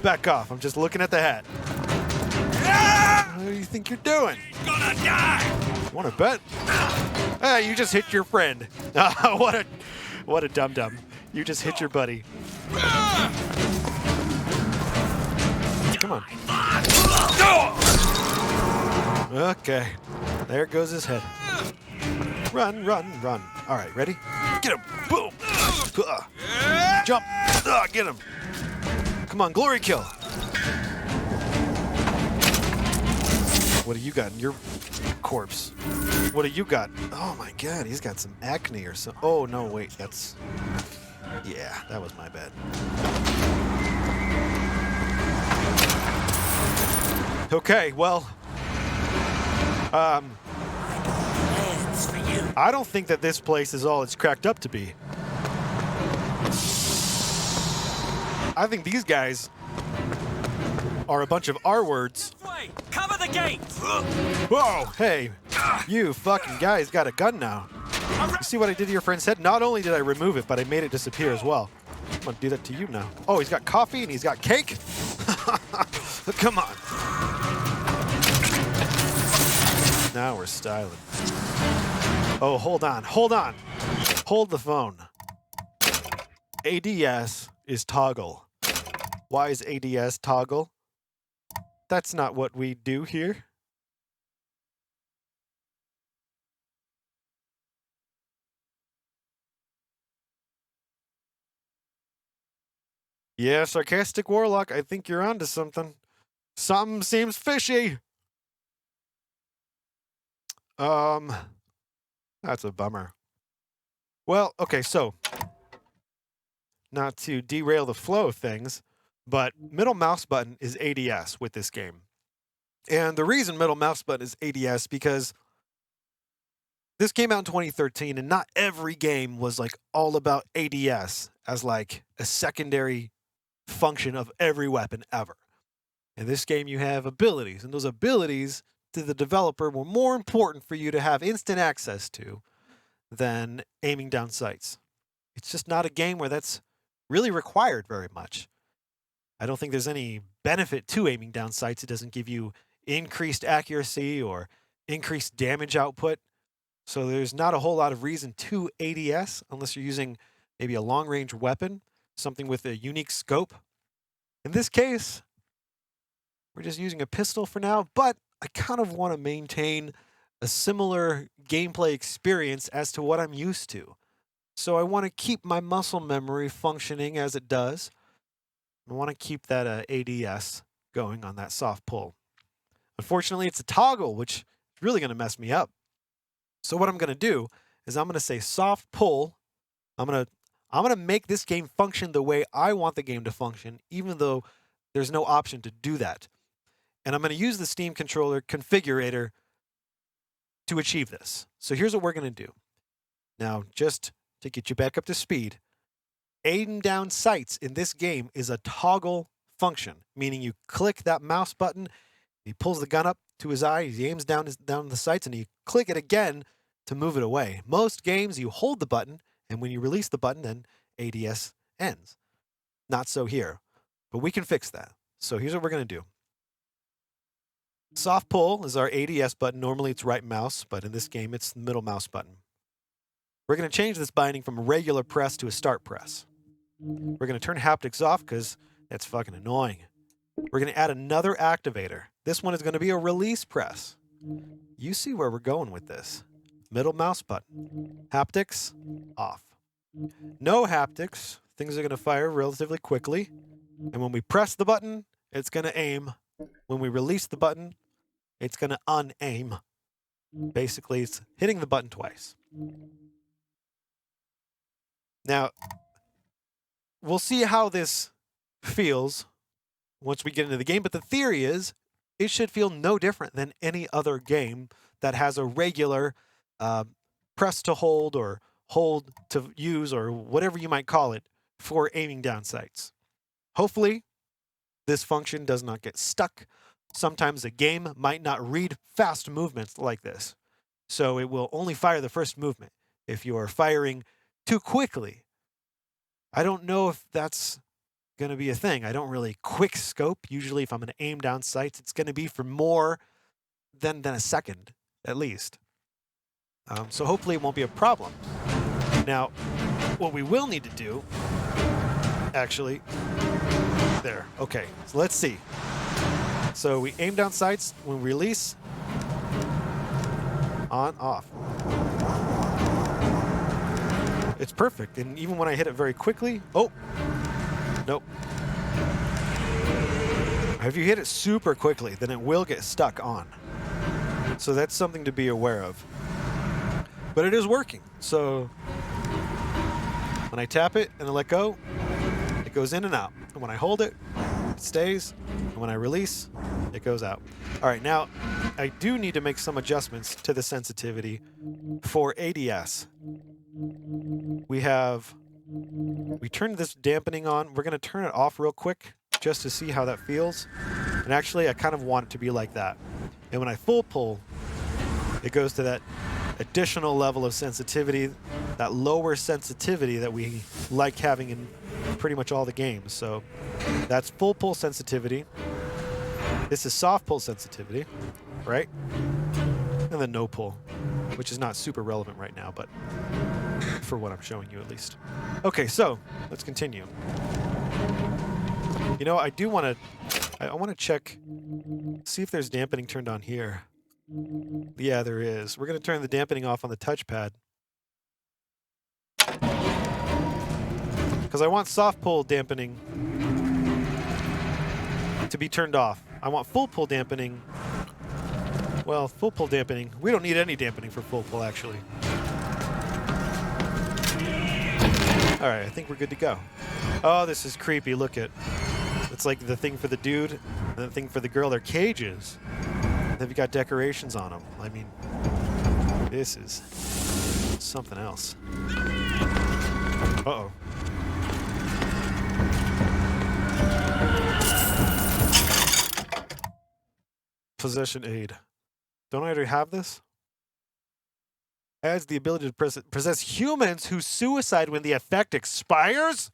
back off. I'm just looking at the hat. What do you think you're doing? Gonna die! Want to bet? Hey, you just hit your friend. What a dum-dum. You just hit your buddy. Come on. Okay. There goes his head. Run, run, run. All right, ready? Get him. Boom. Jump. Get him. Come on, glory kill. What do you got in your corpse? What do you got? Oh my god, he's got some acne or something. Oh no, wait, that's... Yeah, that was my bad. Okay, well... I don't think that this place is all it's cracked up to be. I think these guys are a bunch of R-words. Wait! Cover the gate! Whoa, hey, you fucking guy's got a gun now. You see what I did to your friend's head? Not only did I remove it, but I made it disappear as well. I'm gonna do that to you now. Oh, he's got coffee and he's got cake? Come on. Now we're styling. Oh, hold on, hold on. Hold the phone. ADS is toggle. Why is ADS toggle? That's not what we do here. Yeah, sarcastic warlock, I think you're onto something. Something seems fishy. That's a bummer. Well, okay, so not to derail the flow of things, but middle mouse button is ADS with this game. And the reason middle mouse button is ADS because this came out in 2013 and not every game was like all about ADS as like a secondary function of every weapon ever. In this game you have abilities, and those abilities to the developer were more important for you to have instant access to than aiming down sights. It's just not a game where that's really required very much. I don't think there's any benefit to aiming down sights. It doesn't give you increased accuracy or increased damage output. So there's not a whole lot of reason to ADS unless you're using maybe a long-range weapon, something with a unique scope. In this case, we're just using a pistol for now, but I kind of want to maintain a similar gameplay experience as to what I'm used to. So I want to keep my muscle memory functioning as it does. I want to keep that ADS going on that soft pull. Unfortunately, it's a toggle, which is really going to mess me up. So what I'm going to do is I'm going to say soft pull. I'm going to make this game function the way I want the game to function, even though there's no option to do that. And I'm going to use the Steam controller configurator to achieve this. So here's what we're going to do. Now, just to get you back up to speed, aim down sights in this game is a toggle function, meaning you click that mouse button, he pulls the gun up to his eye, he aims down the sights, and you click it again to move it away. Most games, you hold the button, and when you release the button, then ADS ends. Not so here, but we can fix that. So here's what we're going to do. Soft pull is our ADS button. Normally it's right mouse, but in this game it's the middle mouse button. We're going to change this binding from a regular press to a start press. We're going to turn haptics off because that's fucking annoying. We're going to add another activator. This one is going to be a release press. You see where we're going with this. Middle mouse button. Haptics off. No haptics. Things are going to fire relatively quickly. And when we press the button, it's going to aim. When we release the button, it's going to unaim. Basically, it's hitting the button twice. Now, we'll see how this feels once we get into the game, but the theory is it should feel no different than any other game that has a regular press to hold or hold to use or whatever you might call it for aiming down sights. Hopefully, this function does not get stuck. Sometimes a game might not read fast movements like this, so it will only fire the first movement. If you are firing too quickly, I don't know if that's going to be a thing. I don't really quick scope. Usually if I'm going to aim down sights, it's going to be for more than a second, at least. So hopefully it won't be a problem. Now, what we will need to do, actually, there. Okay, so let's see. So we aim down sights, when we release, on, off. It's perfect, and even when I hit it very quickly, oh, nope. If you hit it super quickly, then it will get stuck on. So that's something to be aware of. But it is working, so when I tap it and I let go, it goes in and out. And when I hold it, it stays. And when I release, it goes out. All right, now I do need to make some adjustments to the sensitivity for ADS. We turned this dampening on. We're going to turn it off real quick just to see how that feels. And actually, I kind of want it to be like that. And when I full pull, it goes to that additional level of sensitivity, that lower sensitivity that we like having in pretty much all the games. So that's full pull sensitivity. This is soft pull sensitivity, right? And then no pull, which is not super relevant right now, but for what I'm showing you at least. Okay, so let's continue. You know, I want to check, see if there's dampening turned on here. Yeah, there is. We're going to turn the dampening off on the touchpad. Because I want soft pull dampening to be turned off. I want full pull dampening. Well, full pull dampening. We don't need any dampening for full pull, actually. All right, I think we're good to go. Oh, this is creepy. Look at. It's like the thing for the dude and the thing for the girl. They're cages. They've got decorations on them. I mean, this is something else. Uh-oh. Possession aid. Don't I already have this? Adds the ability to possess humans who suicide when the effect expires?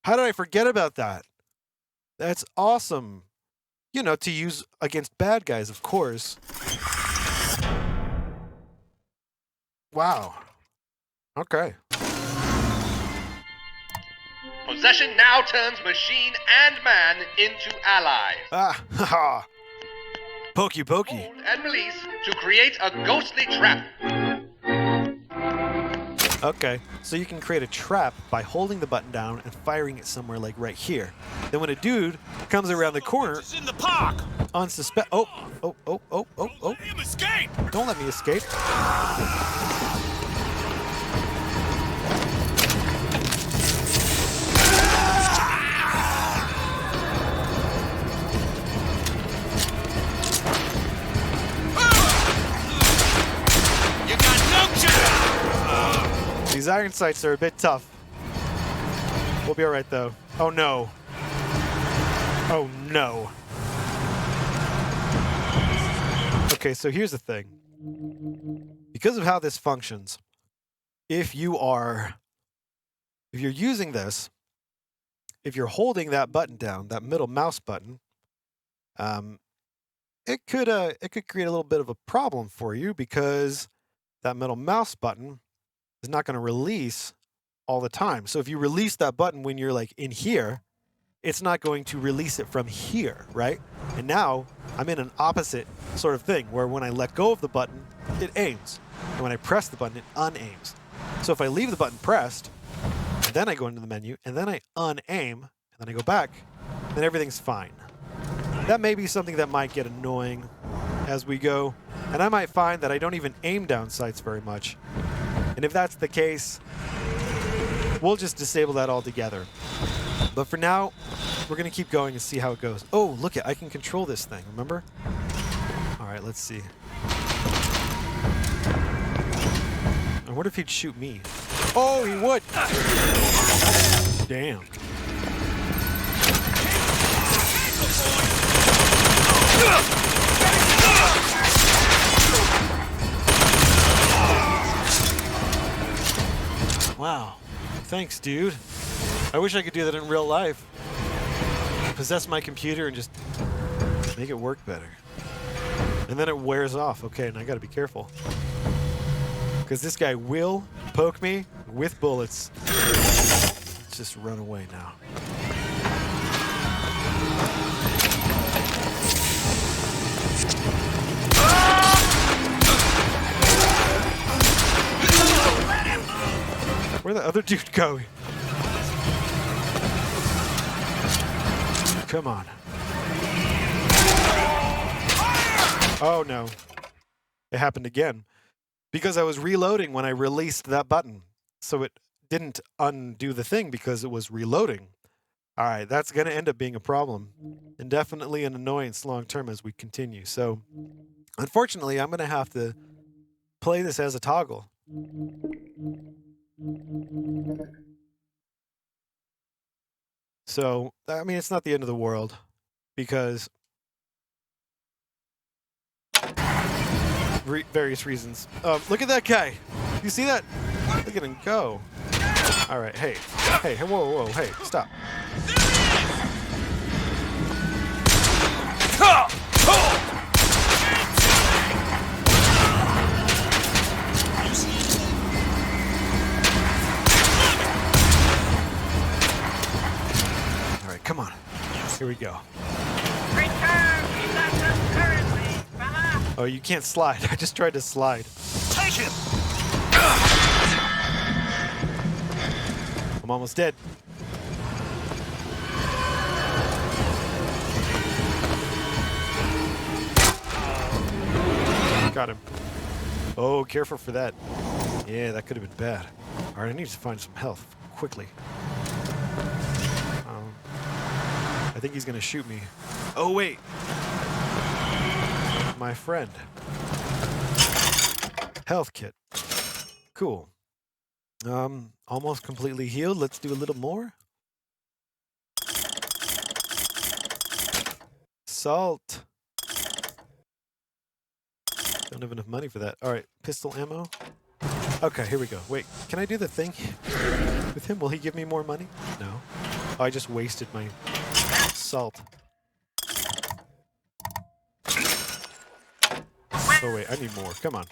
How did I forget about that? That's awesome. You know, to use against bad guys, of course. Wow. Okay. Possession now turns machine and man into allies. Ah, haha. Pokey pokey. Hold and release to create a ghostly trap. Okay, so you can create a trap by holding the button down and firing it somewhere like right here. Then when a dude comes around the corner... in the park! unsuspect. Oh. Escape! Don't let me escape. You got no chance! These iron sights are a bit tough. We'll be alright though. Oh no. Oh no. Okay, so here's the thing. Because of how this functions, if you're using this, if you're holding that button down, that middle mouse button, it could create a little bit of a problem for you because that middle mouse button is not going to release all the time. So if you release that button when you're like in here, it's not going to release it from here, right? And now I'm in an opposite sort of thing where when I let go of the button, it aims. And when I press the button, it unaims. So if I leave the button pressed, and then I go into the menu, and then I unaim, and then I go back, then everything's fine. That may be something that might get annoying as we go, and I might find that I don't even aim down sights very much. And if that's the case, we'll just disable that altogether. But for now, we're going to keep going and see how it goes. Oh, look it, I can control this thing, remember? All right, let's see. I wonder if he'd shoot me. Oh, he would! Damn. Wow. Thanks, dude. I wish I could do that in real life. Possess my computer and just make it work better. And then it wears off. Okay, and I gotta be careful. Because this guy will poke me with bullets. Let's just run away now. Where'd the other dude go? Come on. Oh no. It happened again. Because I was reloading when I released that button. So it didn't undo the thing because it was reloading. Alright, that's going to end up being a problem. And definitely an annoyance long term as we continue. So, unfortunately, I'm going to have to play this as a toggle. So, I mean, it's not the end of the world. Because various reasons. Look at that guy. You see that? Look at him go. All right. Hey. Hey. Whoa. Hey. Stop. All right. Come on. Here we go. Oh, you can't slide. I just tried to slide. Take him! I'm almost dead. Got him. Oh, careful for that. Yeah, that could have been bad. All right, I need to find some health quickly. I think he's going to shoot me. Oh, wait. My friend. Health kit. Cool. Almost completely healed. Let's do a little more. Salt. Don't have enough money for that. All right, pistol ammo. Okay, here we go. Wait, can I do the thing with him? Will he give me more money? No. Oh, I just wasted my salt. Oh, wait, I need more. Come on.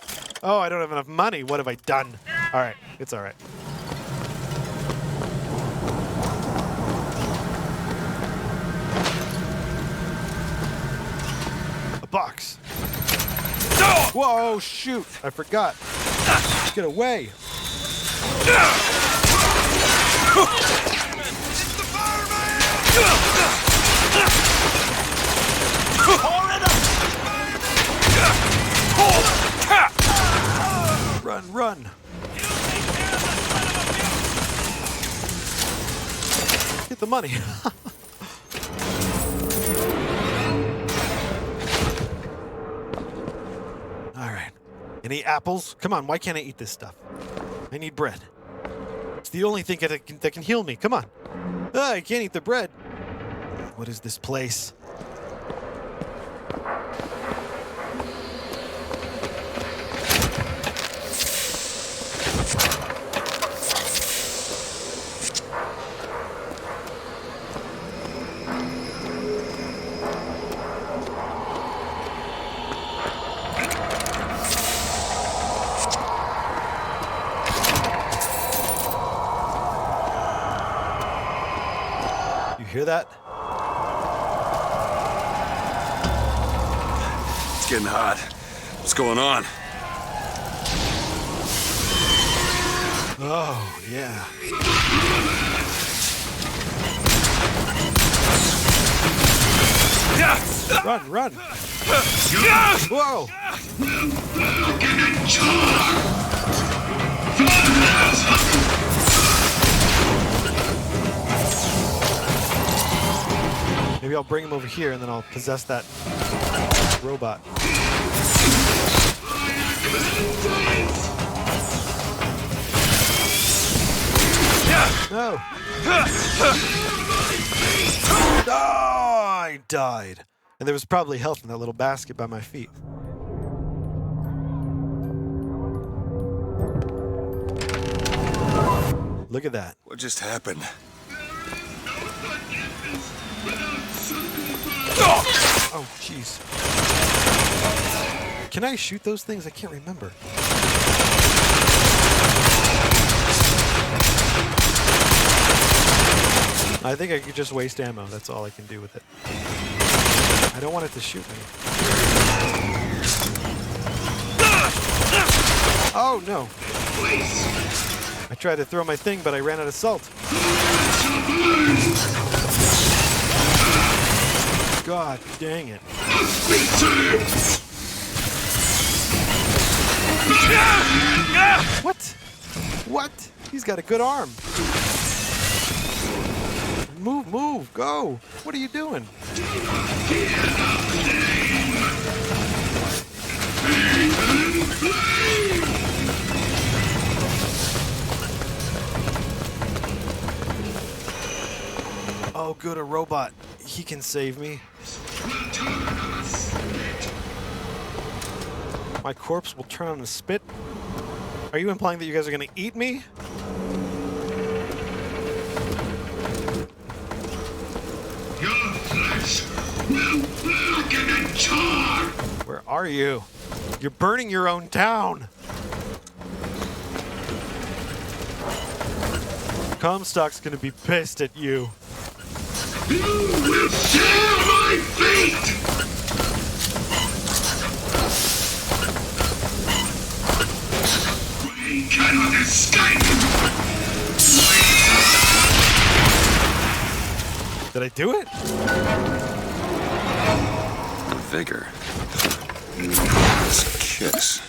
Oh, I don't have enough money. What have I done? All right, it's all right. A box. Whoa, shoot. I forgot. Get away. Pour it the money. All right. Any apples? Come on, why can't I eat this stuff? I need bread. It's the only thing that can heal me. Come on. Ah, I can't eat the bread. What is this place? Hear that? It's getting hot. What's going on? Oh, yeah. Run, run! Whoa! Maybe I'll bring him over here and then I'll possess that robot. No! Oh, I died. And there was probably health in that little basket by my feet. Look at that. What just happened? Oh, jeez. Can I shoot those things? I can't remember. I think I could just waste ammo. That's all I can do with it. I don't want it to shoot me. Oh, no. I tried to throw my thing, but I ran out of salt. God dang it. What? What? He's got a good arm. Move, move, go. What are you doing? Oh, good, a robot. He can save me. My corpse will turn on a spit? Are you implying that you guys are going to eat me? Your flesh will blacken and char! Where are you? You're burning your own town! Comstock's going to be pissed at you. You will share my fate! We cannot escape! Did I do it? Vigor. It's a kiss.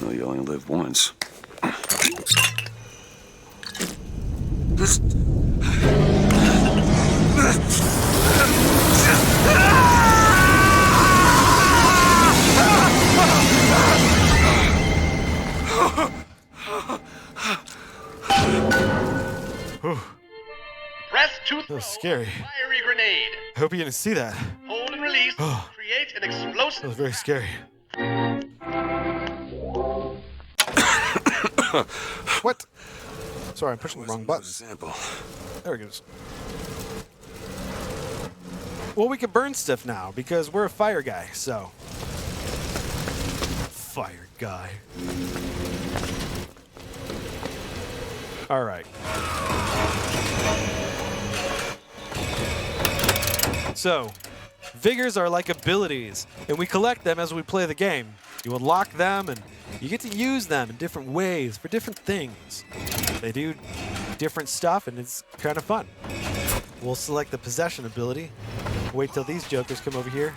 No, you only live once. This... Press to That was scary. fiery grenade. I hope you didn't see that. Hold and release. Create an explosive. That was very scary. What? Sorry, I'm pushing the wrong button. There it goes. Well, we can burn stuff now because we're a fire guy, so. Fire guy. All right. So, vigors are like abilities, and we collect them as we play the game. You unlock them, and you get to use them in different ways for different things. They do different stuff, and it's kind of fun. We'll select the possession ability. Wait till these jokers come over here.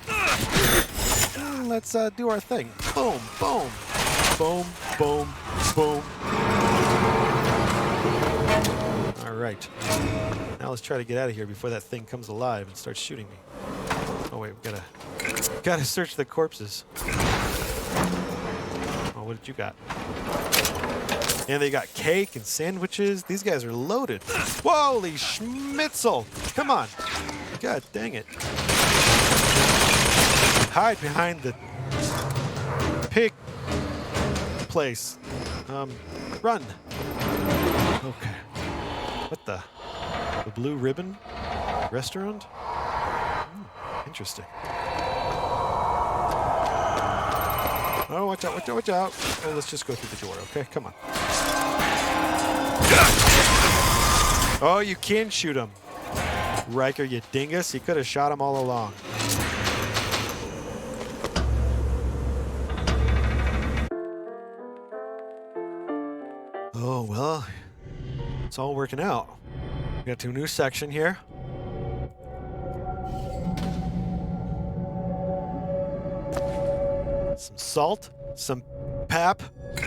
And let's do our thing. Boom, boom, boom, boom, boom. All right. Now let's try to get out of here before that thing comes alive and starts shooting me. Oh wait, we gotta search the corpses. Oh, what did you got? And they got cake and sandwiches. These guys are loaded. Holy schmitzel! Come on. God dang it. Hide behind the pig place. Run. Okay. What the Blue Ribbon Restaurant? Interesting. Oh, watch out, watch out, watch out. Oh, let's just go through the door, okay? Come on. Oh, you can shoot him. Riker, you dingus. You could have shot him all along. Oh, well, it's all working out. We got to a new section here. Some salt, some pap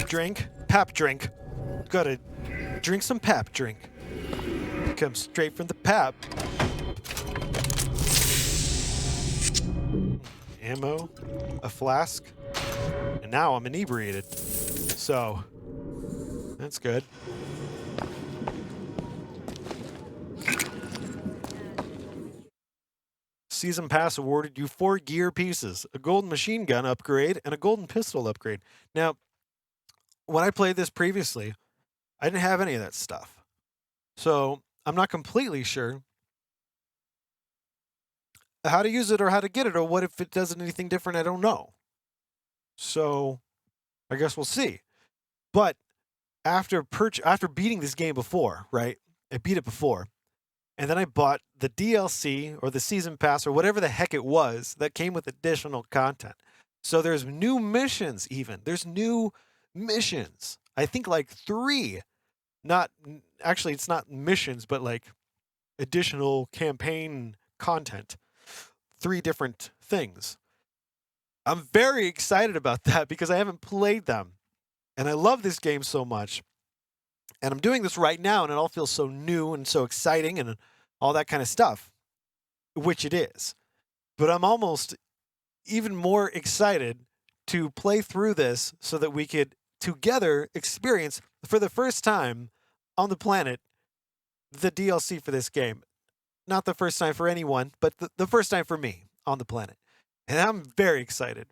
drink. Gotta drink some pap drink. Comes straight from the pap. Ammo, a flask, and now I'm inebriated. So, that's good. Season Pass awarded you 4 gear pieces, a golden machine gun upgrade, and a golden pistol upgrade. Now, when I played this previously, I didn't have any of that stuff. So, I'm not completely sure how to use it or how to get it, or what if it does anything different, I don't know. So, I guess we'll see. But after beating this game before, right? I beat it before. And then I bought the DLC or the Season Pass or whatever the heck it was that came with additional content. So there's new missions even. There's new missions. I think like 3. Actually, it's not missions, but like additional campaign content. 3 different things. I'm very excited about that because I haven't played them. And I love this game so much. And I'm doing this right now, and it all feels so new and so exciting and all that kind of stuff, which it is. But I'm almost even more excited to play through this so that we could together experience for the first time on the planet the DLC for this game. Not the first time for anyone, but the first time for me on the planet. And I'm very excited.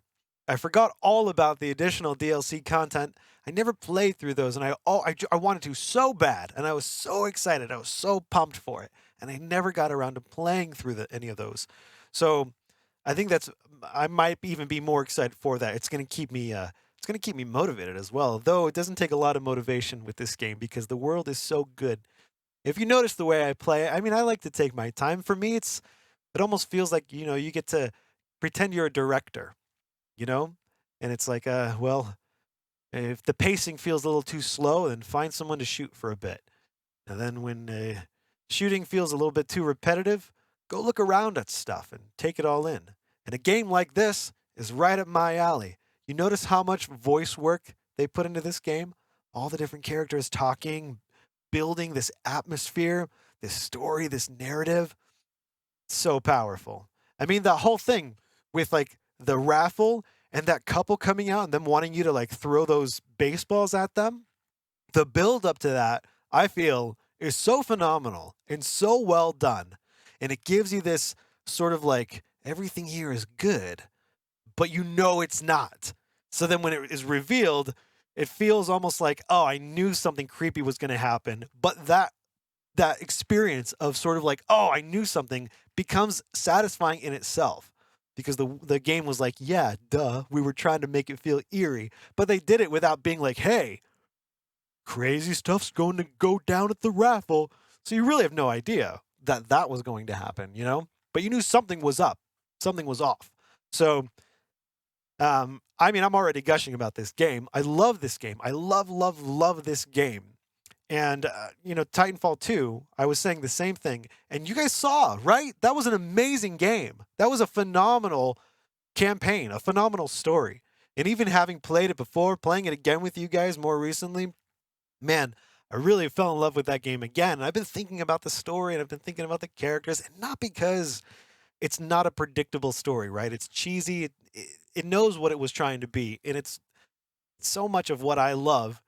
I forgot all about the additional DLC content. I never played through those, and I wanted to so bad, and I was so excited. I was so pumped for it, and I never got around to playing through any of those. So I think I might even be more excited for that. It's going to keep me motivated as well. Though it doesn't take a lot of motivation with this game because the world is so good. If you notice the way I play, I mean, I like to take my time. For me, it almost feels like, you get to pretend you're a director, and it's like, well, if the pacing feels a little too slow, then find someone to shoot for a bit. And then when shooting feels a little bit too repetitive, go look around at stuff and take it all in. And a game like this is right up my alley. You notice how much voice work they put into this game? All the different characters talking, building this atmosphere, this story, this narrative. So powerful. I mean, the whole thing with like the raffle and that couple coming out and them wanting you to like throw those baseballs at them. The build up to that, I feel, is so phenomenal and so well done. And it gives you this sort of like, everything here is good, but it's not. So then when it is revealed, it feels almost like, oh, I knew something creepy was going to happen. But that experience of sort of like, oh, I knew something becomes satisfying in itself. Because the game was like, yeah, duh, we were trying to make it feel eerie. But they did it without being like, hey, crazy stuff's going to go down at the raffle. So you really have no idea that was going to happen, But you knew something was up. Something was off. So, I'm already gushing about this game. I love this game. I love this game. And, Titanfall 2, I was saying the same thing. And you guys saw, right? That was an amazing game. That was a phenomenal campaign, a phenomenal story. And even having played it before, playing it again with you guys more recently, man, I really fell in love with that game again. And I've been thinking about the story and I've been thinking about the characters, and not because it's not a predictable story, right? It's cheesy. It knows what it was trying to be, and it's so much of what I love.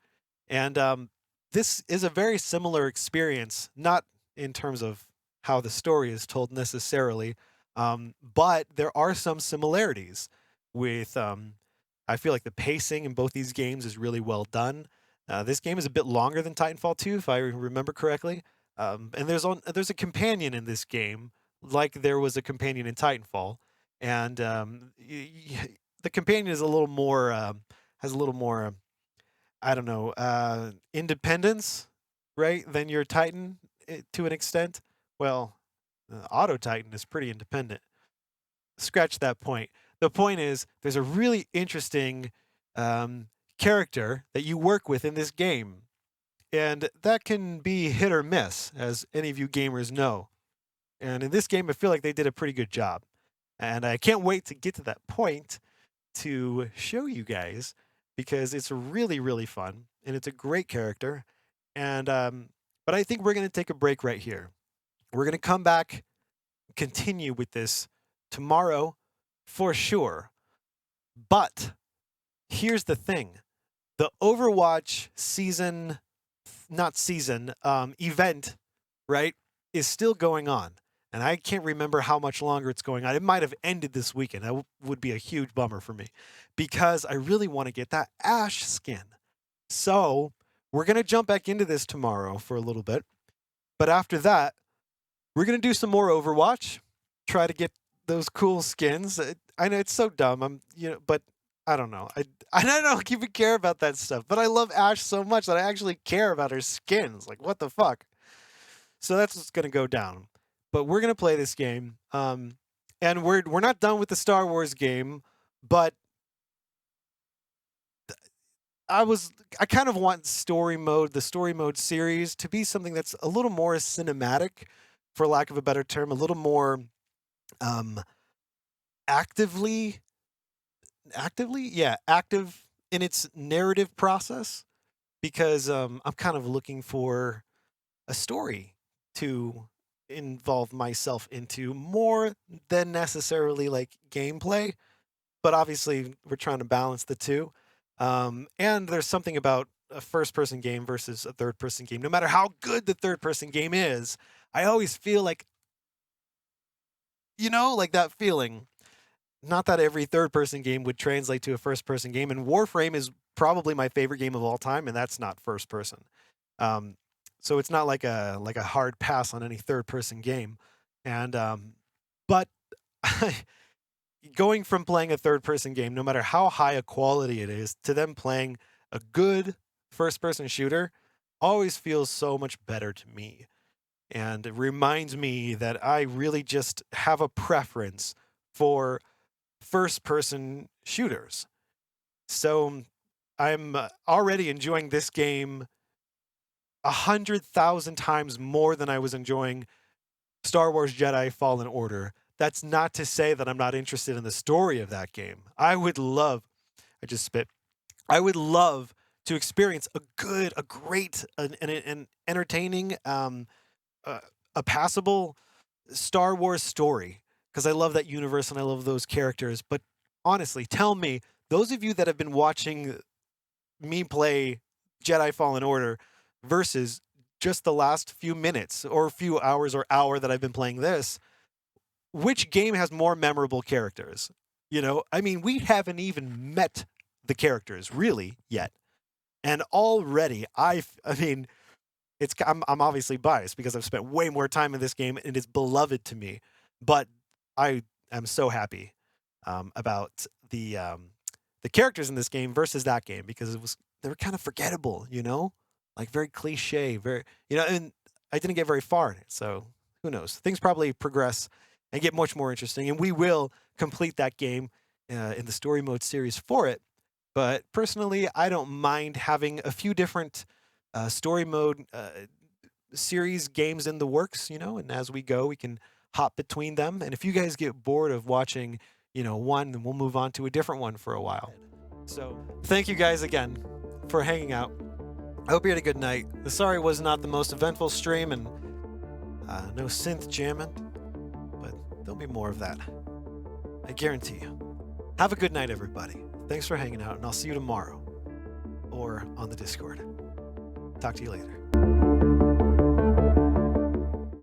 And this is a very similar experience, not in terms of how the story is told necessarily, but there are some similarities with. I feel like the pacing in both these games is really well done. This game is a bit longer than Titanfall 2, if I remember correctly. And there's a companion in this game, like there was a companion in Titanfall, and the companion is a little more has a little more I don't know independence, right, than your Titan to an extent. Well, Auto Titan is pretty independent. Scratch that point. The point is, there's a really interesting character that you work with in this game, and that can be hit or miss, as any of you gamers know. And in this game, I feel like they did a pretty good job, and I can't wait to get to that point to show you guys because it's really, really fun and it's a great character. And but I think we're going to take a break right here. We're going to come back, continue with this tomorrow for sure. But here's the thing. The Overwatch season, not season, event, right, is still going on. And I can't remember how much longer it's going on. It might have ended this weekend. That would be a huge bummer for me because I really want to get that Ash skin. So we're going to jump back into this tomorrow for a little bit. But after that, we're going to do some more Overwatch, try to get those cool skins. I know it's so dumb. But I don't know. I don't even care about that stuff. But I love Ash so much that I actually care about her skins. Like, what the fuck? So that's what's going to go down. But we're going to play this game. And we're not done with the Star Wars game, but I kind of want the story mode series to be something that's a little more cinematic, for lack of a better term, a little more active in its narrative process, because I'm kind of looking for a story to involve myself into more than necessarily like gameplay. But obviously, we're trying to balance the two. And there's something about a first-person game versus a third-person game. No matter how good the third-person game is, I always feel like, like that feeling. Not that every third-person game would translate to a first-person game, and Warframe is probably my favorite game of all time, and that's not first-person. So it's not like a hard pass on any third-person game. And but going from playing a third-person game, no matter how high a quality it is, to them playing a good first-person shooter, always feels so much better to me. And it reminds me that I really just have a preference for first-person shooters. So I'm already enjoying this game 100,000 times more than I was enjoying Star Wars Jedi Fallen Order. That's not to say that I'm not interested in the story of that game. I would love to experience a great, an entertaining, a passable Star Wars story, because I love that universe and I love those characters. But honestly, tell me, those of you that have been watching me play Jedi Fallen Order versus just the last few minutes or few hours or hour that I've been playing this, which game has more memorable characters? I mean, we haven't even met the characters really yet. And already I'm obviously biased because I've spent way more time in this game and it's beloved to me. But I am so happy about the characters in this game versus that game, because they were kind of forgettable, like very cliche, very, and I didn't get very far in it. So who knows? Things probably progress and get much more interesting, and we will complete that game in the story mode series for it. But personally, I don't mind having a few different story mode series games in the works, and as we go, we can hop between them. And if you guys get bored of watching, one, then we'll move on to a different one for a while. So thank you guys again for hanging out. I hope you had a good night. Sorry it was not the most eventful stream and no synth jamming, but there'll be more of that. I guarantee you. Have a good night, everybody. Thanks for hanging out, and I'll see you tomorrow or on the Discord. Talk to you later.